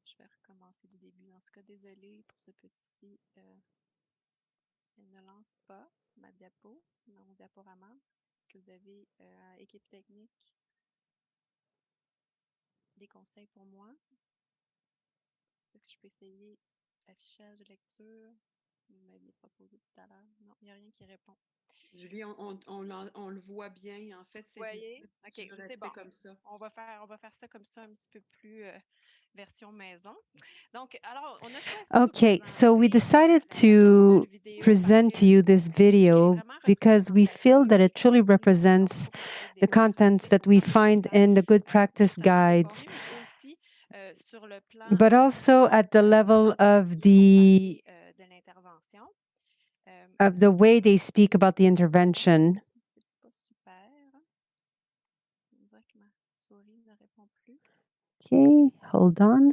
Je vais recommencer du début. Dans ce cas, désolé pour ce petit... Elle ne lance pas ma diapo, mon diaporama. Est-ce que vous avez, équipe technique, des conseils pour moi? Est-ce que je peux essayer affichage de lecture? Vous m'aviez proposé tout à l'heure. Non, il n'y a rien qui répond. Julie, on le voit bien. En fait, c'est voyez? OK, tu veux c'est rester bon. comme ça. On va faire ça comme ça un petit peu plus version maison. Donc, alors, on a choisi Okay, so we decided to present to you this video because we feel that it truly represents the contents that we find in the good practice guides, but also at the level of the way they speak about the intervention. Okay, hold on.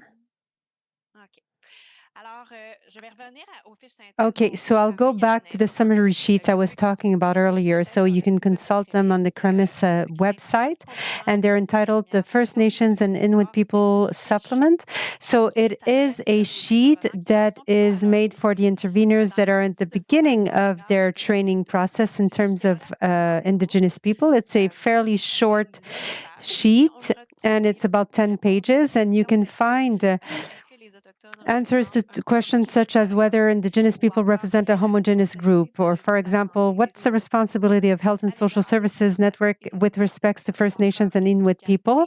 Okay, so I'll go back to the summary sheets I was talking about earlier, so you can consult them on the CREMIS website, and they're entitled the First Nations and Inuit People Supplement. So it is a sheet that is made for the interveners that are at the beginning of their training process in terms of Indigenous people. It's a fairly short sheet, and it's about 10 pages, and you can find answers to questions such as whether Indigenous people represent a homogeneous group, or, for example, what's the responsibility of Health and Social Services Network with respect to First Nations and Inuit people,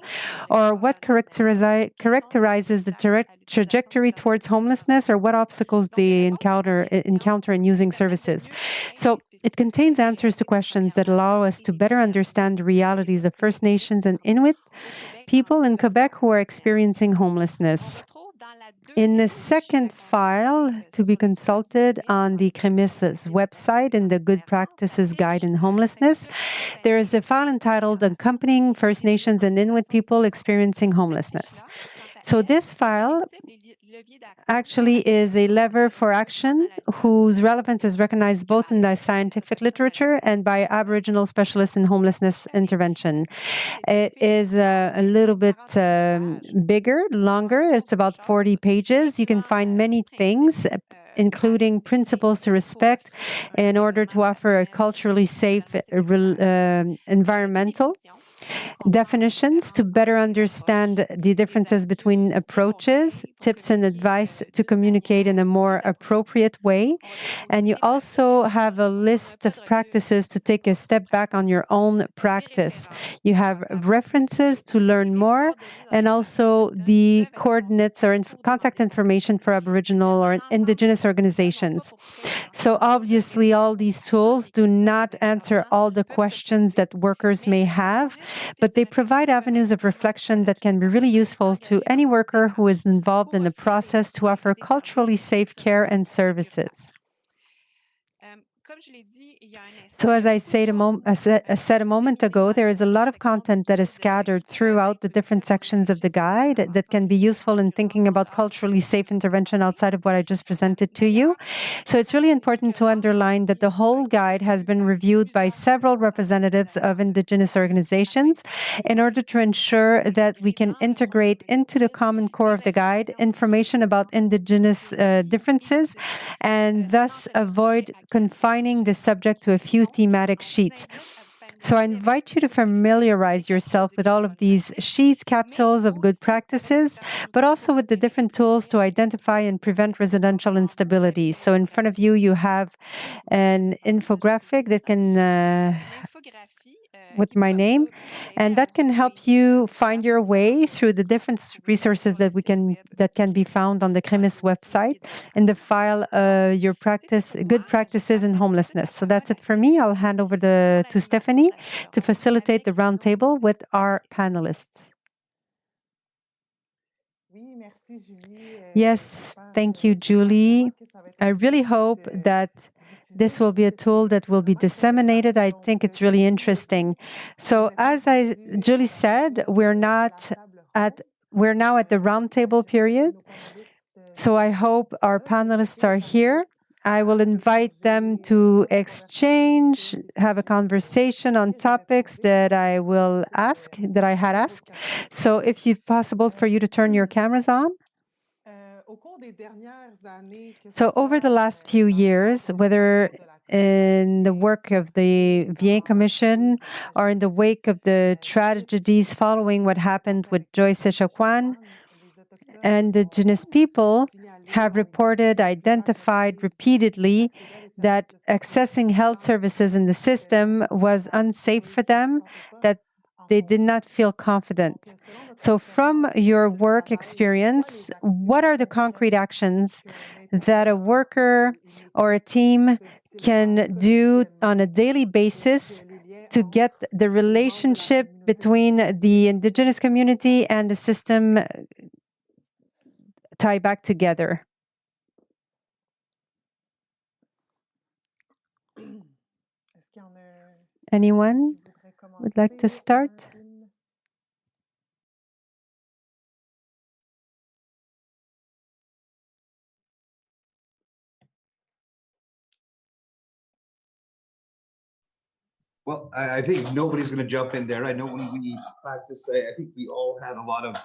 or what characterizes the trajectory towards homelessness, or what obstacles they encounter in using services. So it contains answers to questions that allow us to better understand the realities of First Nations and Inuit people in Quebec who are experiencing homelessness. In the second file to be consulted on the CREMIS's website in the Good Practices Guide in Homelessness, there is a file entitled Accompanying First Nations and Inuit People Experiencing Homelessness. So this file actually is a lever for action whose relevance is recognized both in the scientific literature and by Aboriginal specialists in homelessness intervention. It is a little bit bigger, longer. It's about 40 pages. You can find many things, including principles to respect in order to offer a culturally safe environmental, definitions to better understand the differences between approaches, tips and advice to communicate in a more appropriate way. And you also have a list of practices to take a step back on your own practice. You have references to learn more and also the coordinates or contact information for Aboriginal or Indigenous organizations. So obviously, all these tools do not answer all the questions that workers may have, but they provide avenues of reflection that can be really useful to any worker who is involved in the process to offer culturally safe care and services. So as I said a moment ago, there is a lot of content that is scattered throughout the different sections of the guide that can be useful in thinking about culturally safe intervention outside of what I just presented to you. So it's really important to underline that the whole guide has been reviewed by several representatives of Indigenous organizations in order to ensure that we can integrate into the common core of the guide information about Indigenous differences and thus avoid confining the subject to a few thematic sheets. So I invite you to familiarize yourself with all of these sheets, capsules of good practices, but also with the different tools to identify and prevent residential instability. So in front of you, you have an infographic that can with my name, and that can help you find your way through the different resources that can be found on the CREMIS website in the file your good practices in homelessness. So that's it for me. I'll hand over to Stephanie to facilitate the roundtable with our panelists. Yes, thank you, Julie. I really hope that this will be a tool that will be disseminated. I think it's really interesting. So as Julie said, we're now at the roundtable period. So I hope our panelists are here. I will invite them to exchange, have a conversation on topics that I had asked. So if it's possible for you to turn your cameras on. So over the last few years, whether in the work of the Vien Commission or in the wake of the tragedies following what happened with Joyce Echaquan, Indigenous people have identified repeatedly that accessing health services in the system was unsafe for them, that they did not feel confident. So from your work experience, what are the concrete actions that a worker or a team can do on a daily basis to get the relationship between the Indigenous community and the system tie back together? Anyone would like to start? Well, I think nobody's going to jump in there. I know when we practice, I think we all had a lot of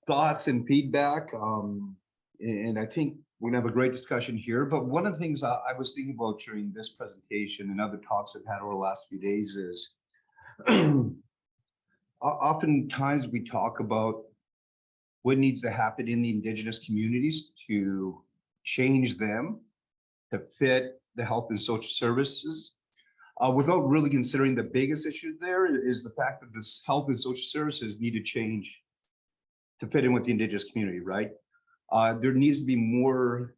thoughts and feedback. And I think we're going to have a great discussion here. But one of the things I was thinking about during this presentation and other talks I've had over the last few days is oftentimes we talk about what needs to happen in the Indigenous communities to change them to fit the health and social services. Without really considering the biggest issue there is the fact that this health and social services need to change to fit in with the Indigenous community, right? There needs to be more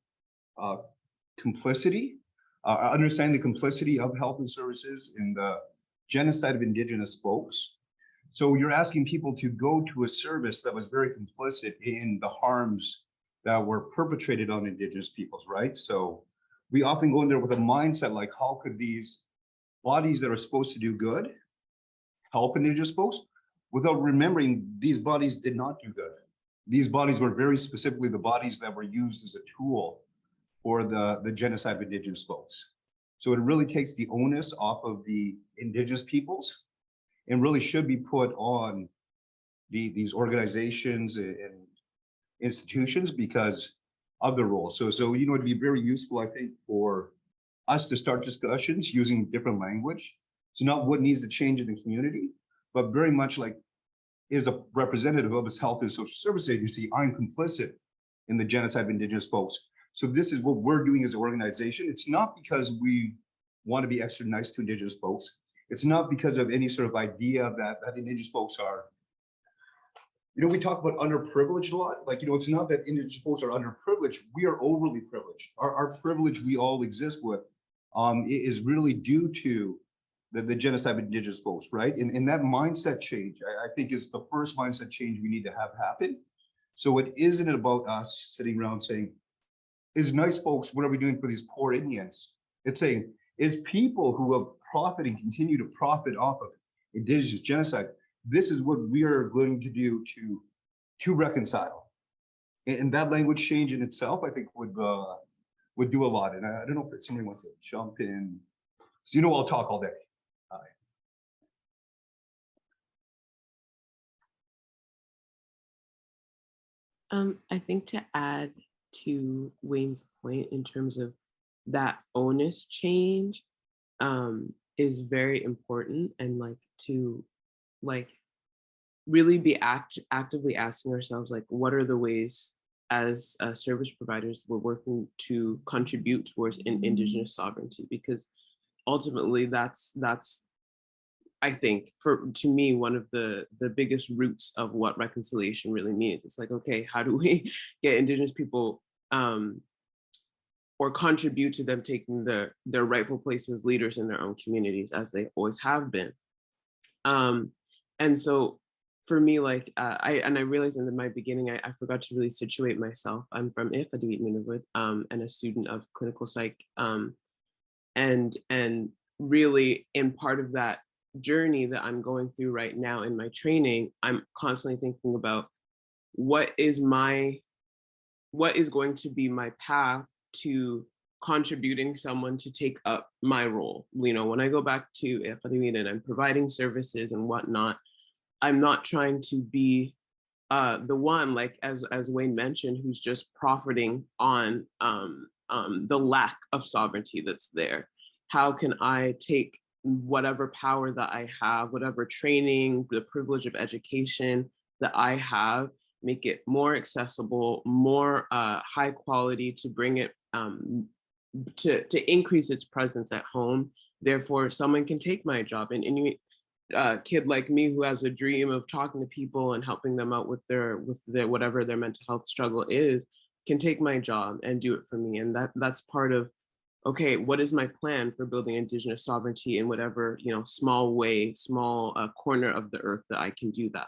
complicity, understanding the complicity of health and services in the genocide of Indigenous folks. So you're asking people to go to a service that was very complicit in the harms that were perpetrated on Indigenous peoples, right? So we often go in there with a mindset like, how could these bodies that are supposed to do good help Indigenous folks, without remembering these bodies did not do good. these bodies were very specifically the bodies that were used as a tool for the genocide of Indigenous folks. So it really takes the onus off of the Indigenous peoples and really should be put on these organizations and institutions because of the role. So it'd be very useful, I think, for us to start discussions using different language. So not what needs to change in the community, but very much like, is a representative of this health and social service agency, I'm complicit in the genocide of Indigenous folks. So this is what we're doing as an organization. It's not because we want to be extra nice to Indigenous folks. It's not because of any sort of idea that Indigenous folks are, we talk about underprivileged a lot. Like, it's not that Indigenous folks are underprivileged. We are overly privileged. Our privilege we all exist with is really due to the genocide of Indigenous folks, right? And that mindset change, I think, is the first mindset change we need to have happen. So it isn't about us sitting around saying, is nice folks, what are we doing for these poor Indians? It's saying, it's people who have profited and continue to profit off of Indigenous genocide. This is what we are going to do to reconcile. And that language change in itself, I think, would do a lot. And I don't know if somebody wants to jump in. So I'll talk all day. I think to add to Wayne's point in terms of that onus change is very important, and to really be actively asking ourselves, what are the ways as service providers we're working to contribute towards Indigenous sovereignty, because ultimately that's I think, to me, one of the biggest roots of what reconciliation really means. It's like, okay, how do we get Indigenous people or contribute to them taking their rightful place as leaders in their own communities, as they always have been. And so for me, I realized in my beginning, I forgot to really situate myself. I'm from Iqaluit Nunavut, and a student of clinical psych. And really, in part of that journey that I'm going through right now in my training, I'm constantly thinking about what is going to be my path to contributing someone to take up my role. When I go back to Iqaluit and I'm providing services and whatnot, I'm not trying to be the one, as Wayne mentioned, who's just profiting on the lack of sovereignty that's there. How can I take whatever power that I have, whatever training, the privilege of education that I have, make it more accessible, more high quality, to bring it to increase its presence at home. Therefore, someone can take my job. And any kid like me who has a dream of talking to people and helping them out with their whatever their mental health struggle is, can take my job and do it for me. And that's part of, okay, what is my plan for building Indigenous sovereignty in whatever, small way, small corner of the earth that I can do that.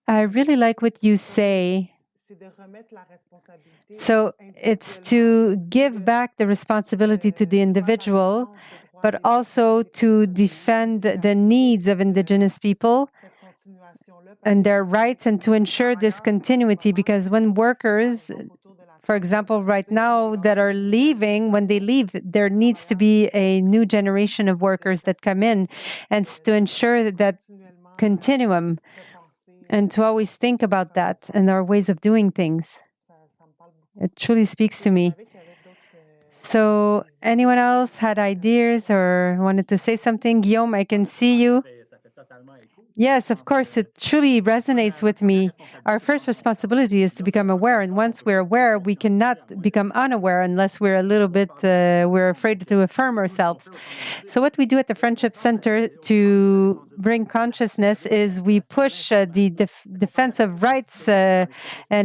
I really like what you say. So it's to give back the responsibility to the individual, but also to defend the needs of Indigenous people and their rights, and to ensure this continuity. Because when workers, for example, right now that are leaving, when they leave, there needs to be a new generation of workers that come in, and to ensure that continuum, and to always think about that and our ways of doing things. It truly speaks to me. So anyone else had ideas or wanted to say something? Guillaume, I can see you. Yes, of course, it truly resonates with me. Our first responsibility is to become aware, and once we're aware, we cannot become unaware unless we're a little bit, we're afraid to affirm ourselves. So what we do at the Friendship Center to bring consciousness is we push the defense of rights and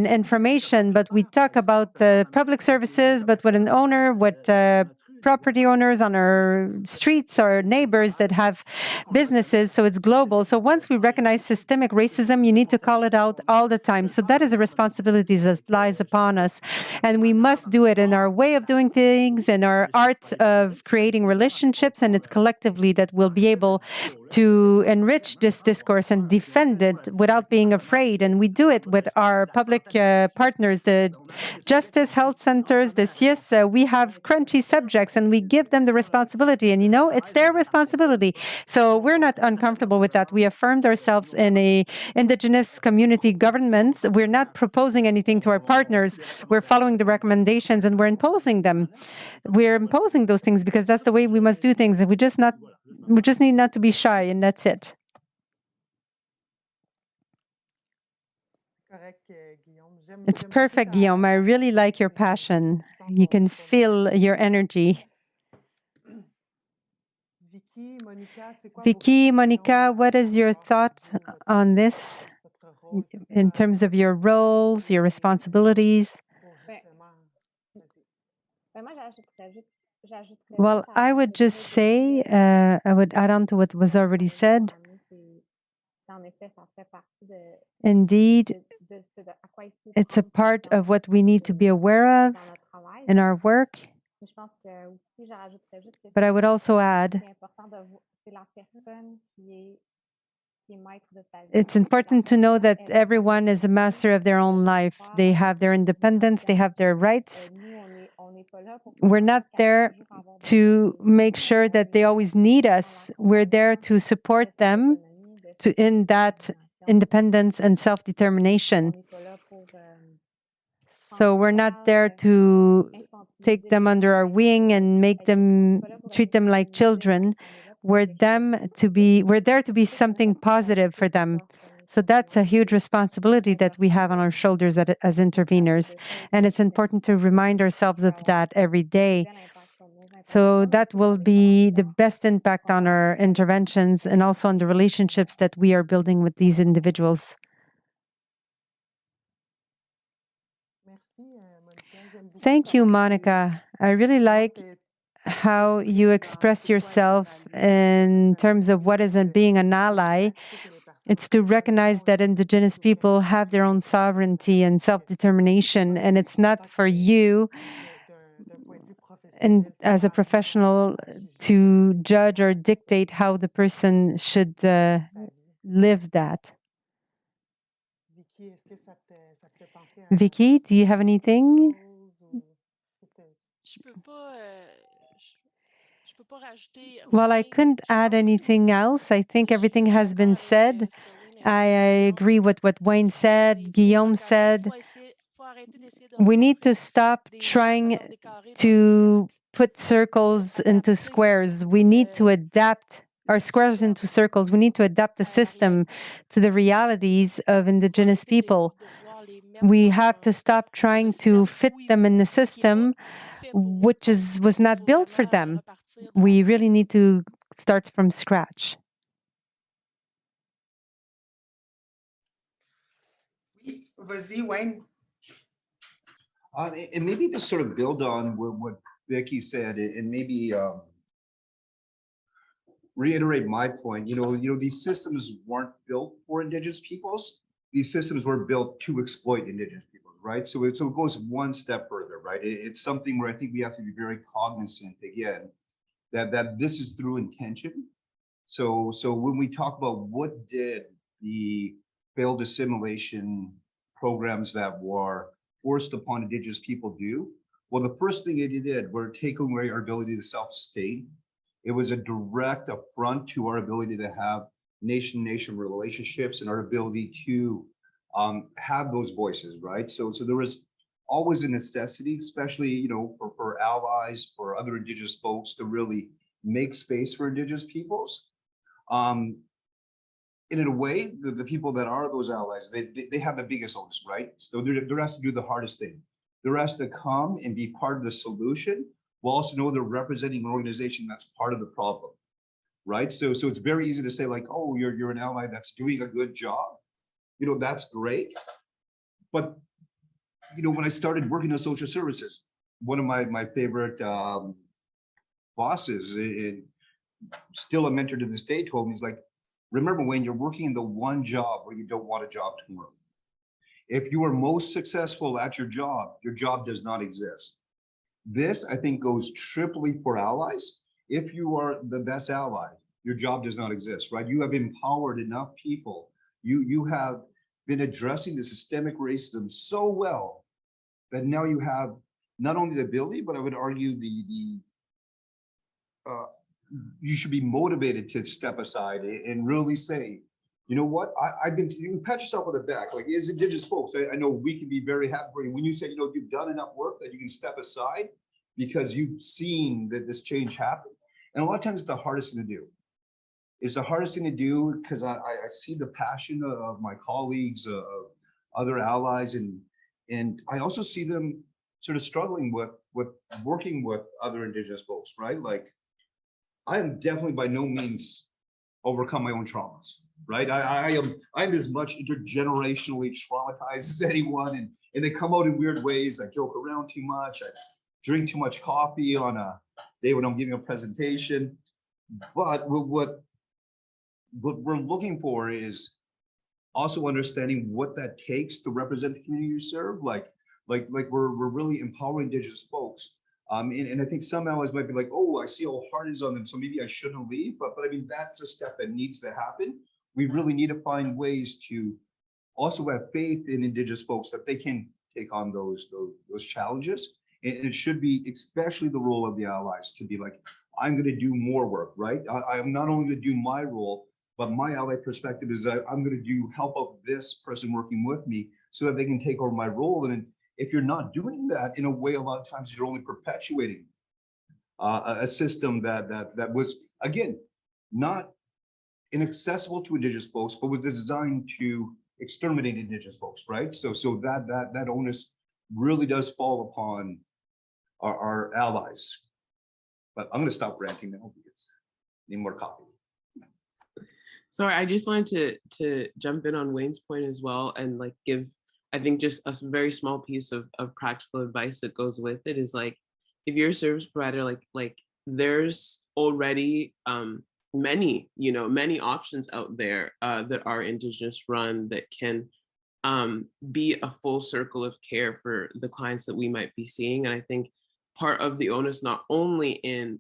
information, but we talk about public services, but with an owner, what property owners on our streets, our neighbors that have businesses. So it's global. So once we recognize systemic racism, you need to call it out all the time. So that is a responsibility that lies upon us. And we must do it in our way of doing things and our art of creating relationships. And it's collectively that we'll be able to enrich this discourse and defend it without being afraid. And we do it with our public partners, the justice health centers, the CIS. We have crunchy subjects and we give them the responsibility. And, it's their responsibility. So we're not uncomfortable with that. We affirmed ourselves in a Indigenous community governments. We're not proposing anything to our partners. We're following the recommendations and we're imposing them. We're imposing those things because that's the way we must do things. We just need not to be shy, and that's it. It's perfect, Guillaume. I really like your passion. You can feel your energy. Vicky, Monica, what is your thought on this in terms of your roles, your responsibilities? Well, I would just say, I would add on to what was already said. Indeed, it's a part of what we need to be aware of in our work. But I would also add, it's important to know that everyone is a master of their own life. They have their independence, they have their rights. We're not there to make sure that they always need us. We're there to support them in that independence and self-determination. So we're not there to take them under our wing and treat them like children. We're there to be something positive for them. So that's a huge responsibility that we have on our shoulders as interveners. And it's important to remind ourselves of that every day. So that will be the best impact on our interventions and also on the relationships that we are building with these individuals. Thank you, Monica. I really like how you express yourself in terms of what is being an ally. It's to recognize that Indigenous people have their own sovereignty and self-determination, and it's not for you and as a professional to judge or dictate how the person should live that. Vicky, do you have anything? Well, I couldn't add anything else. I think everything has been said. I agree with what Wayne said, Guillaume said. We need to stop trying to put circles into squares. We need to adapt our squares into circles. We need to adapt the system to the realities of Indigenous people. We have to stop trying to fit them in the system, which was not built for them. We really need to start from scratch. Vas-y, Wayne. And maybe to sort of build on what Vicky said, and maybe reiterate my point. These systems weren't built for Indigenous peoples. These systems were built to exploit Indigenous peoples, right? So it goes one step further, right? It's something where I think we have to be very cognizant again that this is through intention. So when we talk about what did the failed assimilation programs that were forced upon Indigenous people do? Well, the first thing it did were take away our ability to self-sustain. It was a direct affront to our ability to have nation-nation relationships and our ability to have those voices, right? So there was always a necessity, especially for allies, for other Indigenous folks to really make space for Indigenous peoples. And in a way, the people that are those allies, they have the biggest onus, right? So they're asked to do the hardest thing. They're asked to come and be part of the solution, while also know they're representing an organization that's part of the problem, right? So it's very easy to say like, oh, you're an ally that's doing a good job. That's great. But, when I started working in social services, one of my favorite bosses, and still a mentor to this day, told me, he's like, remember, when you're working in the one job where you don't want a job tomorrow, if you are most successful at your job does not exist. This, I think, goes triply for allies. If you are the best ally, your job does not exist, right? You have empowered enough people. You have been addressing the systemic racism so well that now you have not only the ability, but I would argue you should be motivated to step aside and really say, you know what, I've been, you can pat yourself on the back. Like, as Indigenous folks, I know we can be very happy for you when you say, you know, you've done enough work that you can step aside because you've seen that this change happen. And a lot of times it's the hardest thing to do. It's the hardest thing to do because I see the passion of my colleagues, of other allies, and I also see them sort of struggling with working with other Indigenous folks, right? Like, I am definitely by no means overcome my own traumas, right? I'm as much intergenerationally traumatized as anyone, and they come out in weird ways. I joke around too much. I drink too much coffee on a day when I'm giving a presentation. But what we're looking for is also understanding what that takes to represent the community you serve. Like we're really empowering Indigenous folks. And I think some allies might be like, oh, I see how hard it is on them, so maybe I shouldn't leave. But I mean, that's a step that needs to happen. We really need to find ways to also have faith in Indigenous folks that they can take on those challenges. And it should be especially the role of the allies to be like, I'm going to do more work, right? I'm not only going to do my role, but my ally perspective is that I'm going to help out this person working with me so that they can take over my role. And if you're not doing that, in a way, a lot of times you're only perpetuating a system that was, again, not inaccessible to Indigenous folks, but was designed to exterminate Indigenous folks, right? So that onus really does fall upon our allies. But I'm going to stop ranting now because I need more coffee. Sorry, I just wanted to jump in on Wayne's point as well, and like give, I think, just a very small piece of practical advice that goes with it is like, if you're a service provider, like there's already many options out there that are Indigenous run that can be a full circle of care for the clients that we might be seeing. And I think part of the onus, not only in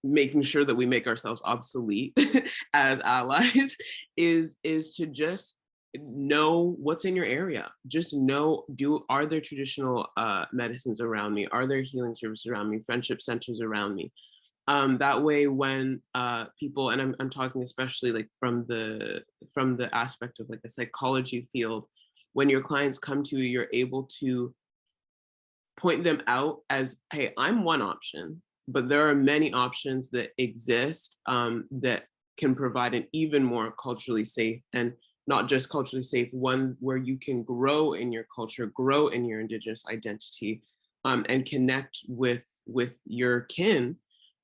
making sure that we make ourselves obsolete as allies, is to just know what's in your area. Just know, are there traditional medicines around me? Are there healing services around me? Friendship centers around me? That way, when people, and I'm talking especially like from the aspect of like a psychology field, when your clients come to you, you're able to point them out as, hey, I'm one option, but there are many options that exist that can provide an even more culturally safe, and not just culturally safe, one where you can grow in your culture, grow in your Indigenous identity, and connect with your kin.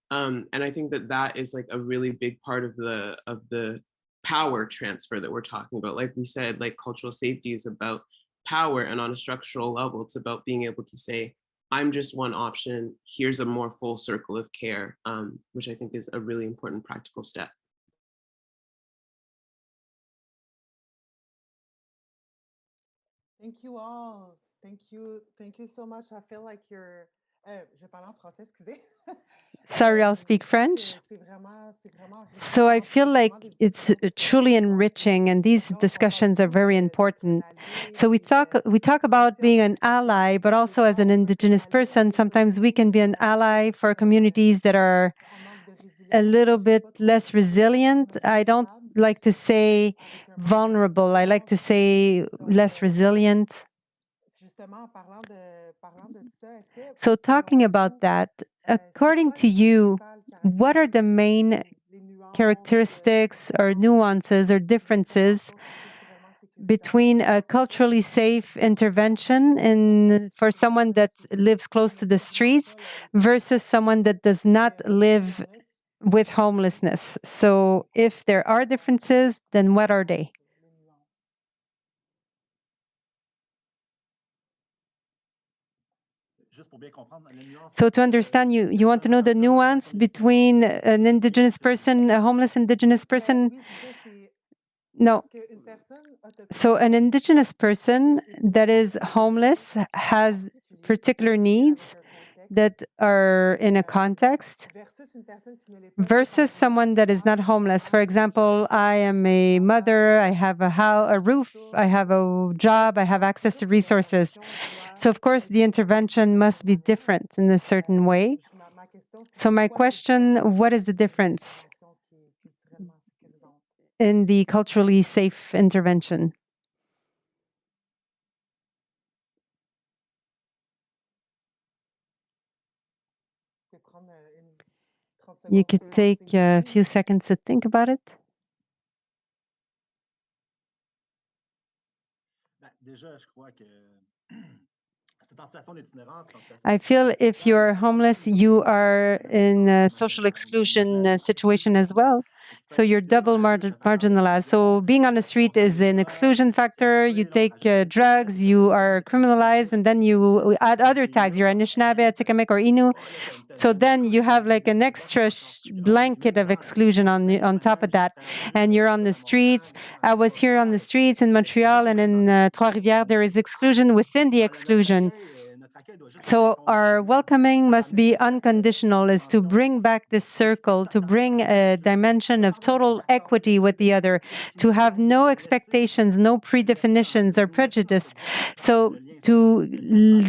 And I think that is like a really big part of the power transfer that we're talking about. Like we said, like cultural safety is about power, and on a structural level, it's about being able to say, I'm just one option. Here's a more full circle of care, which I think is a really important practical step. Thank you all. Thank you so much. I feel like you're. Je vais parler en français, excusez. Sorry, I'll speak French. So I feel like it's truly enriching, and these discussions are very important. So we talk about being an ally, but also as an Indigenous person, sometimes we can be an ally for communities that are a little bit less resilient. I don't like to say vulnerable. I like to say less resilient. So talking about that, according to you, what are the main characteristics or nuances or differences between a culturally safe intervention for someone that lives close to the streets versus someone that does not live with homelessness? So if there are differences, then what are they? So to understand, you want to know the nuance between an Indigenous person, a homeless Indigenous person? No. So an Indigenous person that is homeless has particular needs that are in a context versus someone that is not homeless. For example, I am a mother, I have a house, a roof, I have a job, I have access to resources. So of course the intervention must be different in a certain way. So my question, what is the difference in the culturally safe intervention? You could take a few seconds to think about it. I feel if you're homeless, you are in a social exclusion situation as well. So you're double marginalized. So being on the street is an exclusion factor. You take drugs, you are criminalized, and then you add other tags. You're Anishinaabe, Atikamekw, or Innu. So then you have like an extra blanket of exclusion on top of that. And you're on the streets. I was here on the streets in Montreal and in Trois-Rivières. There is exclusion within the exclusion. So our welcoming must be unconditional, is to bring back this circle, to bring a dimension of total equity with the other, to have no expectations, no predefinitions or prejudice. So to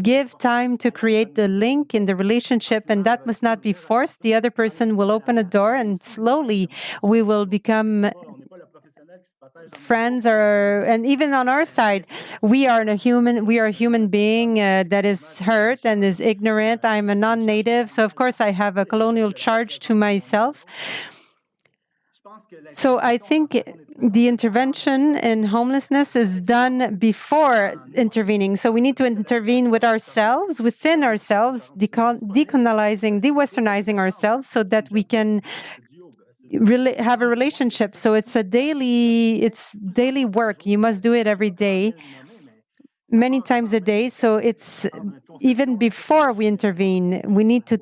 give time to create the link in the relationship, and that must not be forced. The other person will open a door and slowly we will become friends, and even on our side, we are a human being that is hurt and is ignorant. I'm a non-native, so of course I have a colonial charge to myself. So I think the intervention in homelessness is done before intervening. So we need to intervene with ourselves, within ourselves, decolonizing, de-westernizing ourselves so that we can really have a relationship. So it's daily work. You must do it every day, many times a day. So it's even before we intervene, we need to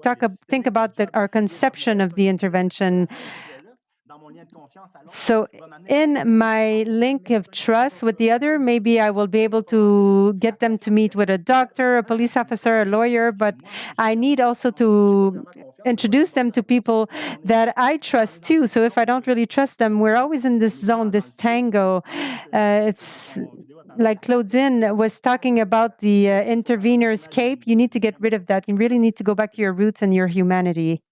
think about our conception of the intervention. So in my link of trust with the other, maybe I will be able to get them to meet with a doctor, a police officer, a lawyer, but I need also to introduce them to people that I trust too. So if I don't really trust them, we're always in this zone, this tango. It's like Claudine was talking about the intervener's cape. You need to get rid of that. You really need to go back to your roots and your humanity.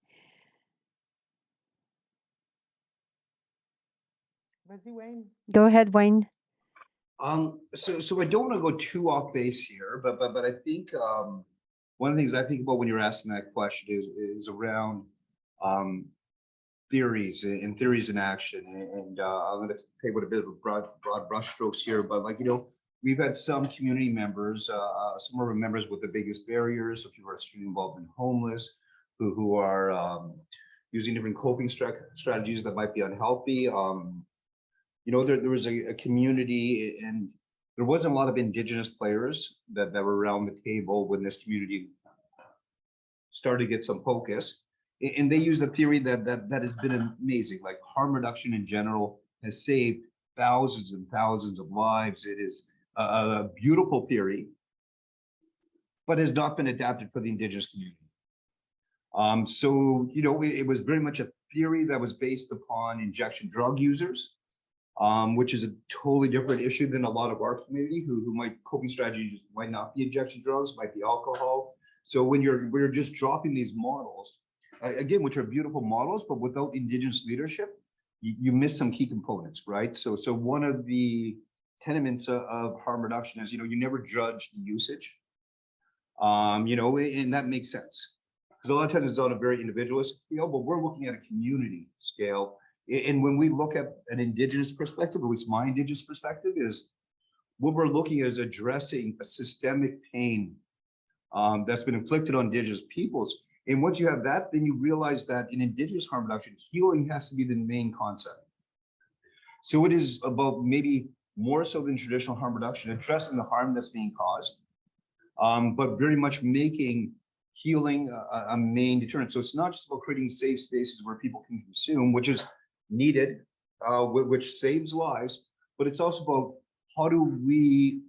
Go ahead, Wayne. So I don't want to go too off base here, but I think one of the things I think about when you're asking that question is around theories and theories in action. And I'm going to take with a bit of broad brushstrokes here, but we've had some community members, some of our members with the biggest barriers, so people are extremely involved in homeless, who are using different coping strategies that might be unhealthy. There was a community, and there wasn't a lot of Indigenous players that were around the table when this community started to get some focus. And they use a theory that has been amazing. Like harm reduction in general has saved thousands and thousands of lives. It is a beautiful theory, but has not been adapted for the Indigenous community. So it was very much a theory that was based upon injection drug users, which is a totally different issue than a lot of our community who might coping strategies might not be injection drugs, might be alcohol. So when we're just dropping these models, again, which are beautiful models, but without Indigenous leadership, you miss some key components, right? So one of the tenements of harm reduction is, you never judge the usage, and that makes sense. Because a lot of times it's on a very individualist scale, but we're looking at a community scale. And when we look at an Indigenous perspective, at least my Indigenous perspective, is what we're looking at is addressing a systemic pain that's been inflicted on Indigenous peoples. And once you have that, then you realize that in Indigenous harm reduction, healing has to be the main concept. So it is about maybe more so than traditional harm reduction, addressing the harm that's being caused, but very much making healing a main deterrent. So it's not just about creating safe spaces where people can consume, which is needed, which saves lives, but it's also about how do we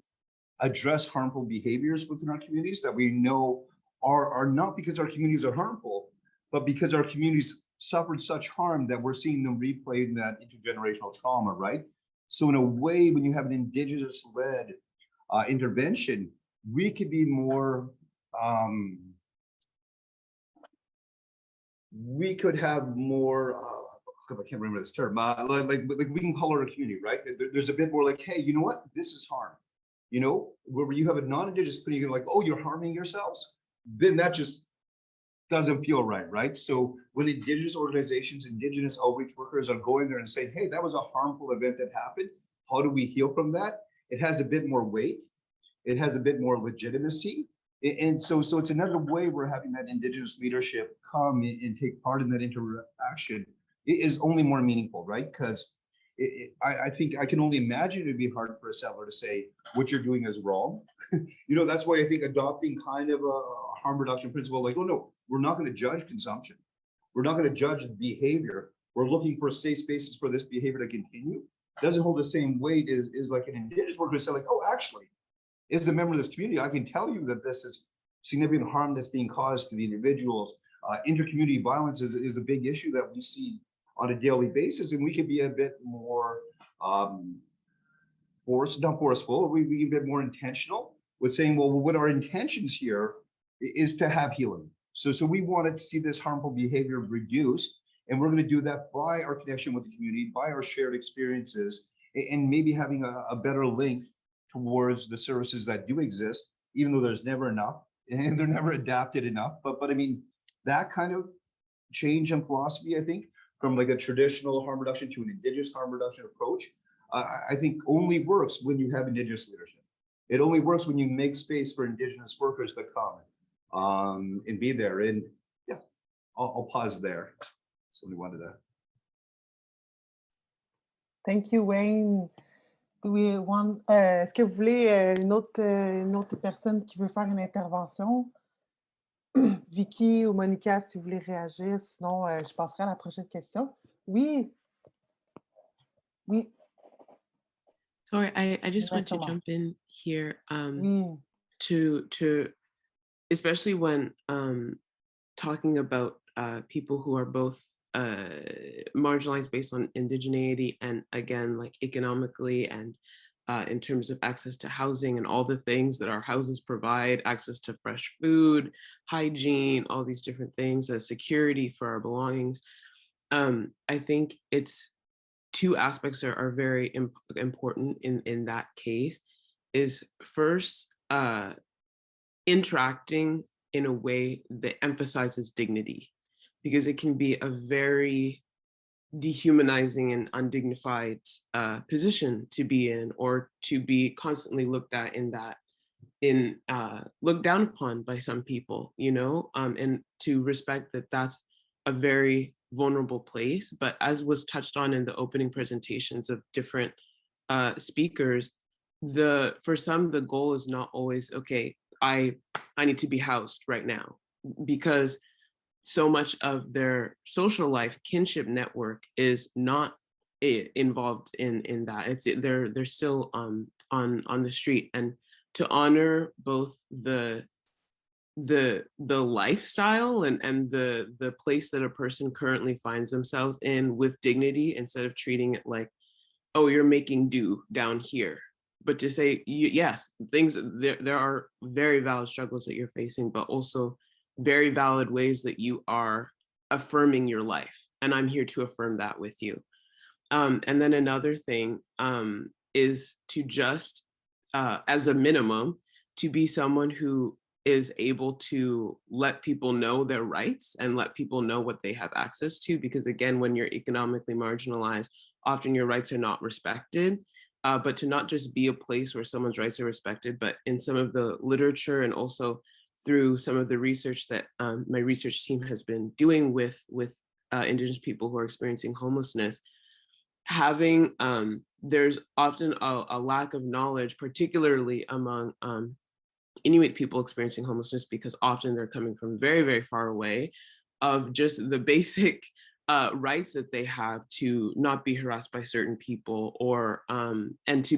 address harmful behaviors within our communities that we know are not because our communities are harmful, but because our communities suffered such harm that we're seeing them replay in that intergenerational trauma, right? So in a way, when you have an Indigenous-led intervention, we could be more, we could have more, I can't remember this term, like we can color a community, right? There's a bit more like, hey, you know what? This is harm. You know, where you have a non-Indigenous community, you're like, oh, you're harming yourselves? Then that just doesn't feel right, right? So when Indigenous organizations, Indigenous outreach workers are going there and saying, hey, that was a harmful event that happened. How do we heal from that? It has a bit more weight. It has a bit more legitimacy. And so it's another way we're having that Indigenous leadership come and take part in that interaction. It is only more meaningful, right? Because I think I can only imagine it'd be hard for a settler to say what you're doing is wrong. You know, that's why I think adopting kind of a harm reduction principle, like, oh no, we're not going to judge consumption. We're not going to judge behavior. We're looking for safe spaces for this behavior to continue. Doesn't hold the same weight as like an Indigenous worker to say like, oh, actually, as a member of this community, I can tell you that this is significant harm that's being caused to the individuals. Intercommunity violence is a big issue that we see on a daily basis, and we could be a bit more not forceful, we be a bit more intentional with saying, well, what our intentions here is to have healing. So we wanted to see this harmful behavior reduced, and we're going to do that by our connection with the community, by our shared experiences, and maybe having a better link towards the services that do exist, even though there's never enough and they're never adapted enough. But I mean, that kind of change in philosophy, I think, from like a traditional harm reduction to an Indigenous harm reduction approach, I think only works when you have Indigenous leadership. It only works when you make space for Indigenous workers to come and be there. And yeah, I'll pause there. Somebody wanted to. Thank you, Wayne. Do we want, est-ce que vous voulez une autre personne qui veut faire une intervention? Vicky ou Monica, si vous voulez réagir, sinon je passerai à la prochaine question. Oui. Oui. Sorry, I just want to jump in here oui. to especially when talking about people who are both marginalized based on indigeneity and again, like economically and in terms of access to housing and all the things that our houses provide, access to fresh food, hygiene, all these different things, security for our belongings. I think it's two aspects are very important in that case. Is first, interacting in a way that emphasizes dignity, because it can be a very dehumanizing and undignified position to be in, or to be constantly looked at looked down upon by some people, you know, and to respect that that's a very vulnerable place. But as was touched on in the opening presentations of different speakers, for some, the goal is not always, okay, I need to be housed right now, because so much of their social life, kinship network is not involved in that. They're still on the street. And to honor both the lifestyle and the place that a person currently finds themselves in with dignity, instead of treating it like, oh, you're making do down here. But to say, yes, there are very valid struggles that you're facing, but also very valid ways that you are affirming your life. And I'm here to affirm that with you. And then another thing is to just, as a minimum, to be someone who is able to let people know their rights and let people know what they have access to. Because again, when you're economically marginalized, often your rights are not respected. But to not just be a place where someone's rights are respected, but in some of the literature and also through some of the research that my research team has been doing with Indigenous people who are experiencing homelessness, there's often a lack of knowledge, particularly among Inuit people experiencing homelessness, because often they're coming from very, very far away, of just the basic rights that they have to not be harassed by certain people, or and to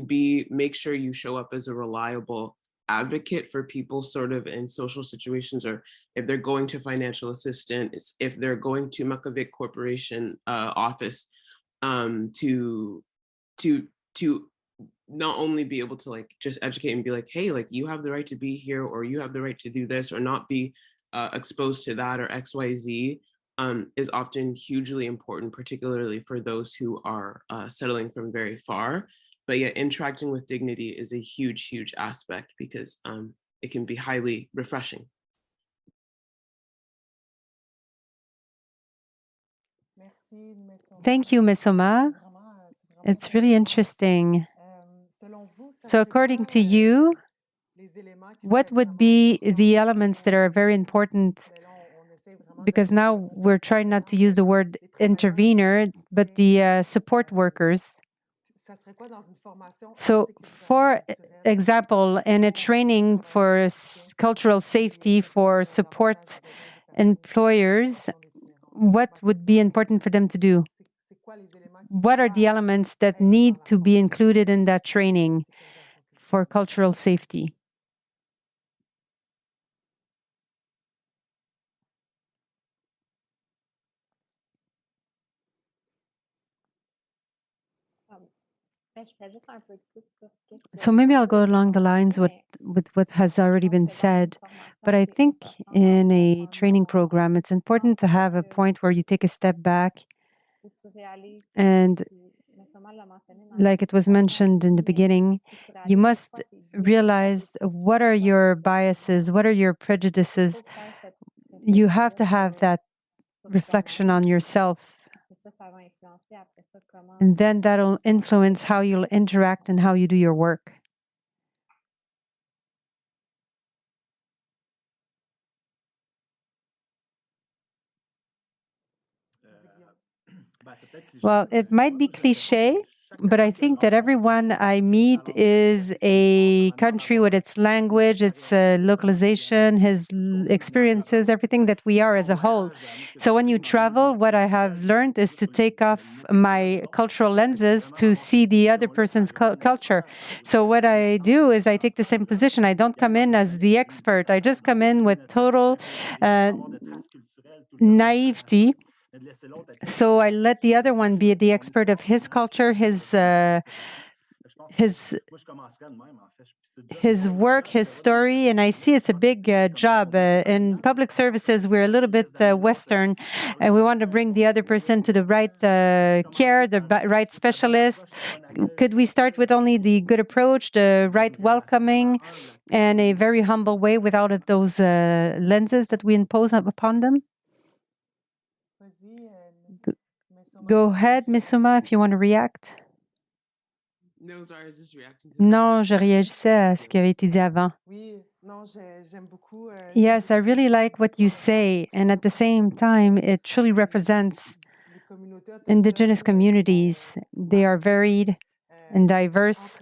make sure you show up as a reliable advocate for people sort of in social situations, or if they're going to financial assistance, if they're going to Makavik Corporation office, to to not only be able to like just educate and be like, hey, like you have the right to be here, or you have the right to do this, or not be exposed to that, or XYZ, is often hugely important, particularly for those who are settling from very far. But yet interacting with dignity is a huge, huge aspect, because it can be highly refreshing. Thank you, Ms. Oma. It's really interesting. So according to you, what would be the elements that are very important? Because now we're trying not to use the word intervener, but the support workers. So, for example, in a training for cultural safety for support employers, what would be important for them to do? What are the elements that need to be included in that training for cultural safety? So maybe I'll go along the lines with what has already been said. But I think in a training program, it's important to have a point where you take a step back and, like it was mentioned in the beginning, you must realize what are your biases, what are your prejudices. You have to have that reflection on yourself. And then that'll influence how you'll interact and how you do your work. Well, it might be cliche, but I think that everyone I meet is a country with its language, its localization, his experiences, everything that we are as a whole. So when you travel, what I have learned is to take off my cultural lenses to see the other person's culture. So what I do is I take the same position. I don't come in as the expert. I just come in with total naivety. So I let the other one be the expert of his culture, his work, his story, and I see it's a big job. In public services, we're a little bit Western, and we want to bring the other person to the right care, the right specialist. Could we start with only the good approach, the right welcoming, and a very humble way without those lenses that we impose upon them? Go ahead, Ms. Uma, if you want to react. No, sorry, I was just reacting to Non, je réagissais à ce qui avait été dit avant. Yes, I really like what you say, and at the same time, it truly represents Indigenous communities. They are varied and diverse.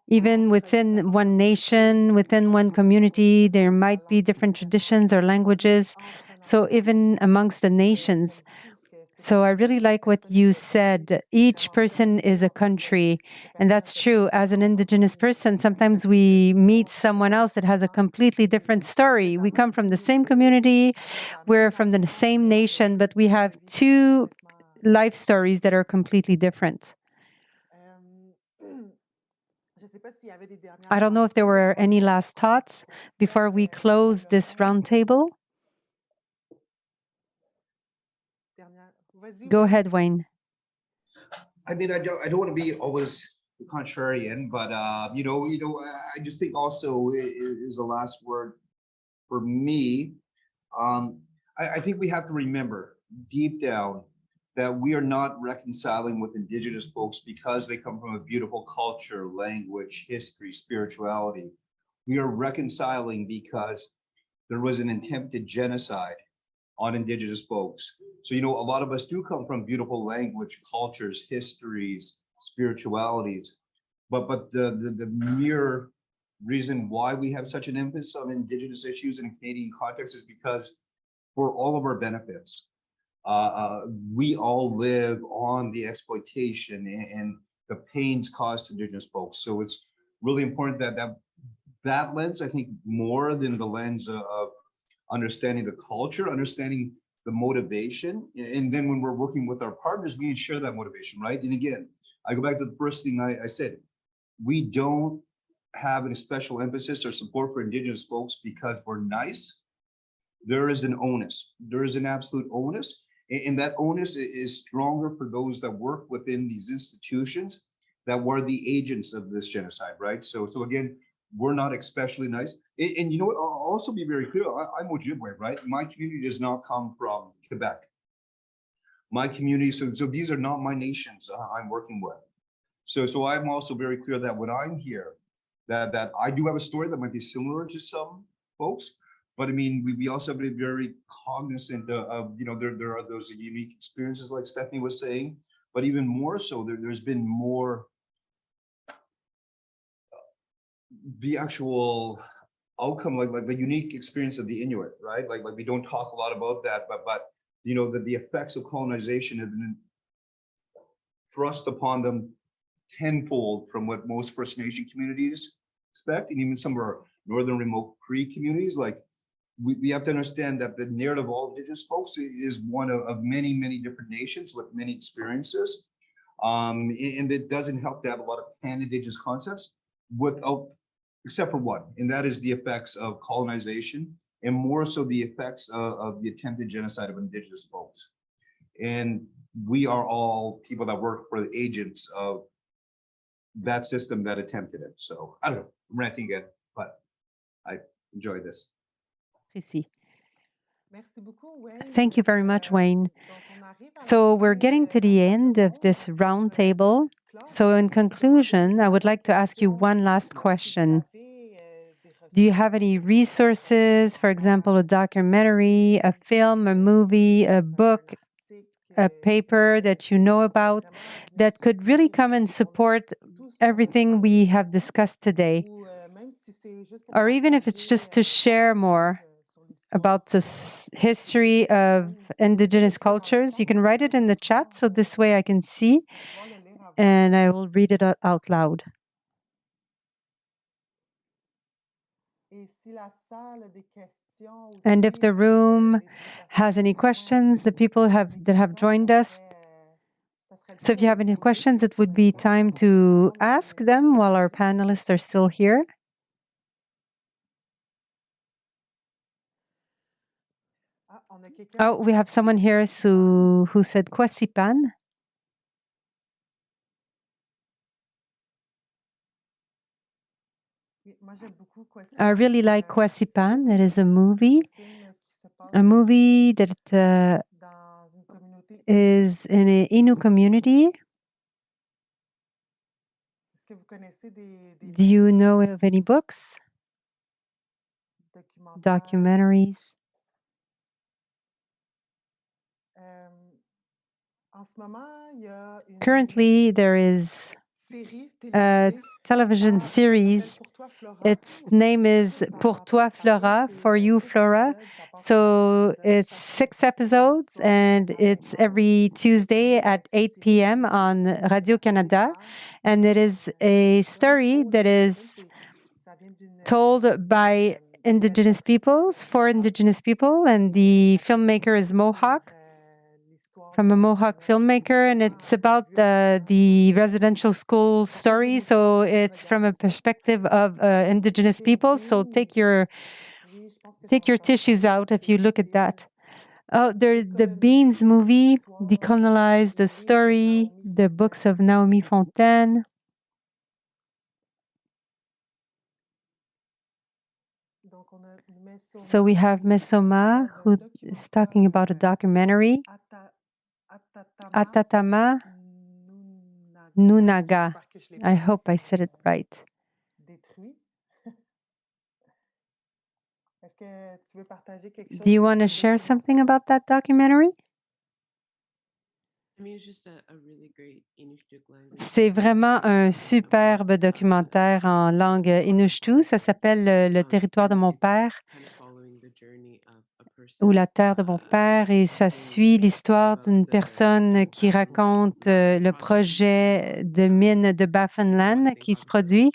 Even within one nation, within one community, there might be different traditions or languages. So even amongst the nations. So I really like what you said. Each person is a country. And that's true. As an Indigenous person, sometimes we meet someone else that has a completely different story. We come from the same community, we're from the same nation, but we have two life stories that are completely different. I don't know if there were any last thoughts before we close this roundtable. Go ahead, Wayne. I mean, I don't want to be always the contrarian, but I just think also is the last word for me. I think we have to remember deep down that we are not reconciling with Indigenous folks because they come from a beautiful culture, language, history, spirituality. We are reconciling because there was an attempted genocide on Indigenous folks. So, a lot of us do come from beautiful language, cultures, histories, spiritualities, but the mere reason why we have such an emphasis on Indigenous issues in a Canadian context is because for all of our benefits, we all live on the exploitation and the pains caused to Indigenous folks. So it's really important that lens, I think, more than the lens of understanding the culture, understanding the motivation. And then when we're working with our partners, we ensure that motivation, right? And again, I go back to the first thing I said, we don't have a special emphasis or support for Indigenous folks because we're nice. There is an onus. There is an absolute onus. And that onus is stronger for those that work within these institutions that were the agents of this genocide, right? So again, we're not especially nice. And you know what, I'll also be very clear, I'm Ojibwe, right? My community does not come from Quebec. My community, so these are not my nations I'm working with. So I'm also very clear that when I'm here, that I do have a story that might be similar to some folks, but I mean, we also have to be very cognizant of, there are those unique experiences like Stephanie was saying, but even more so, there's been more the actual outcome, like the unique experience of the Inuit, right? Like we don't talk a lot about that, but the effects of colonization have been thrust upon them tenfold from what most First Nation communities expect, and even some of our northern remote Cree communities. Like we have to understand that the narrative of all Indigenous folks is one of many, many different nations with many experiences. And it doesn't help to have a lot of pan-Indigenous concepts without, except for one, and that is the effects of colonization, and more so the effects of the attempted genocide of Indigenous folks. And we are all people that work for the agents of that system that attempted it. So I don't know, I'm ranting again, but I enjoy this. Thank you very much, Wayne. So we're getting to the end of this roundtable. So in conclusion, I would like to ask you one last question. Do you have any resources, for example, a documentary, a film, a movie, a book, a paper that you know about that could really come and support everything we have discussed today? Or even if it's just to share more about the history of Indigenous cultures, you can write it in the chat so this way I can see and I will read it out loud. And if the room has any questions, the people that have joined us, so if you have any questions, it would be time to ask them while our panelists are still here. Oh, we have someone here who said Kwasipan. I really like Kwasipan. It is a movie that is in an Innu community. Do you know of any books? Documentaries? Currently, there is a television series. Its name is Pour toi, Flora, for you, Flora. So it's 6 episodes, and it's every Tuesday at 8 p.m. on Radio Canada. And it is a story that is told by Indigenous peoples, for Indigenous people, and the filmmaker is Mohawk, from a Mohawk filmmaker, and it's about the residential school story. So it's from a perspective of Indigenous people. So take your tissues out if you look at that. Oh, the Beans movie, Decolonize the Story, the books of Naomi Fontaine. So we have Mesoma, who is talking about a documentary. Atatama Nunaga. I hope I said it right. Do you want to share something about that documentary? C'est vraiment un superbe documentaire en langue Inushtu. Ça s'appelle Le territoire de mon père ou La terre de mon père et ça suit l'histoire d'une personne qui raconte le projet de mine de Baffinland qui se produit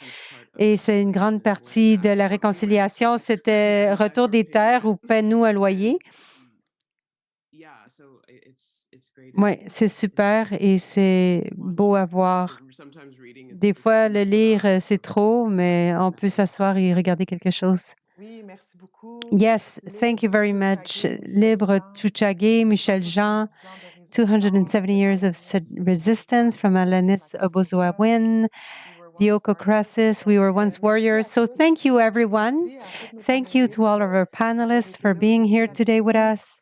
et c'est une grande partie de la réconciliation. C'était retour des terres ou paie-nous un loyer. Oui, c'est super et c'est beau à voir. Des fois, le lire, c'est trop, mais on peut s'asseoir et regarder quelque chose. Oui, merci beaucoup. Yes, thank you very much. Libre Tuchage, Michel Jean, 270 years of resistance from Alanis Obozoawin, Dioko Crassus, we were once warriors. So thank you, everyone. Thank you to all of our panelists for being here today with us.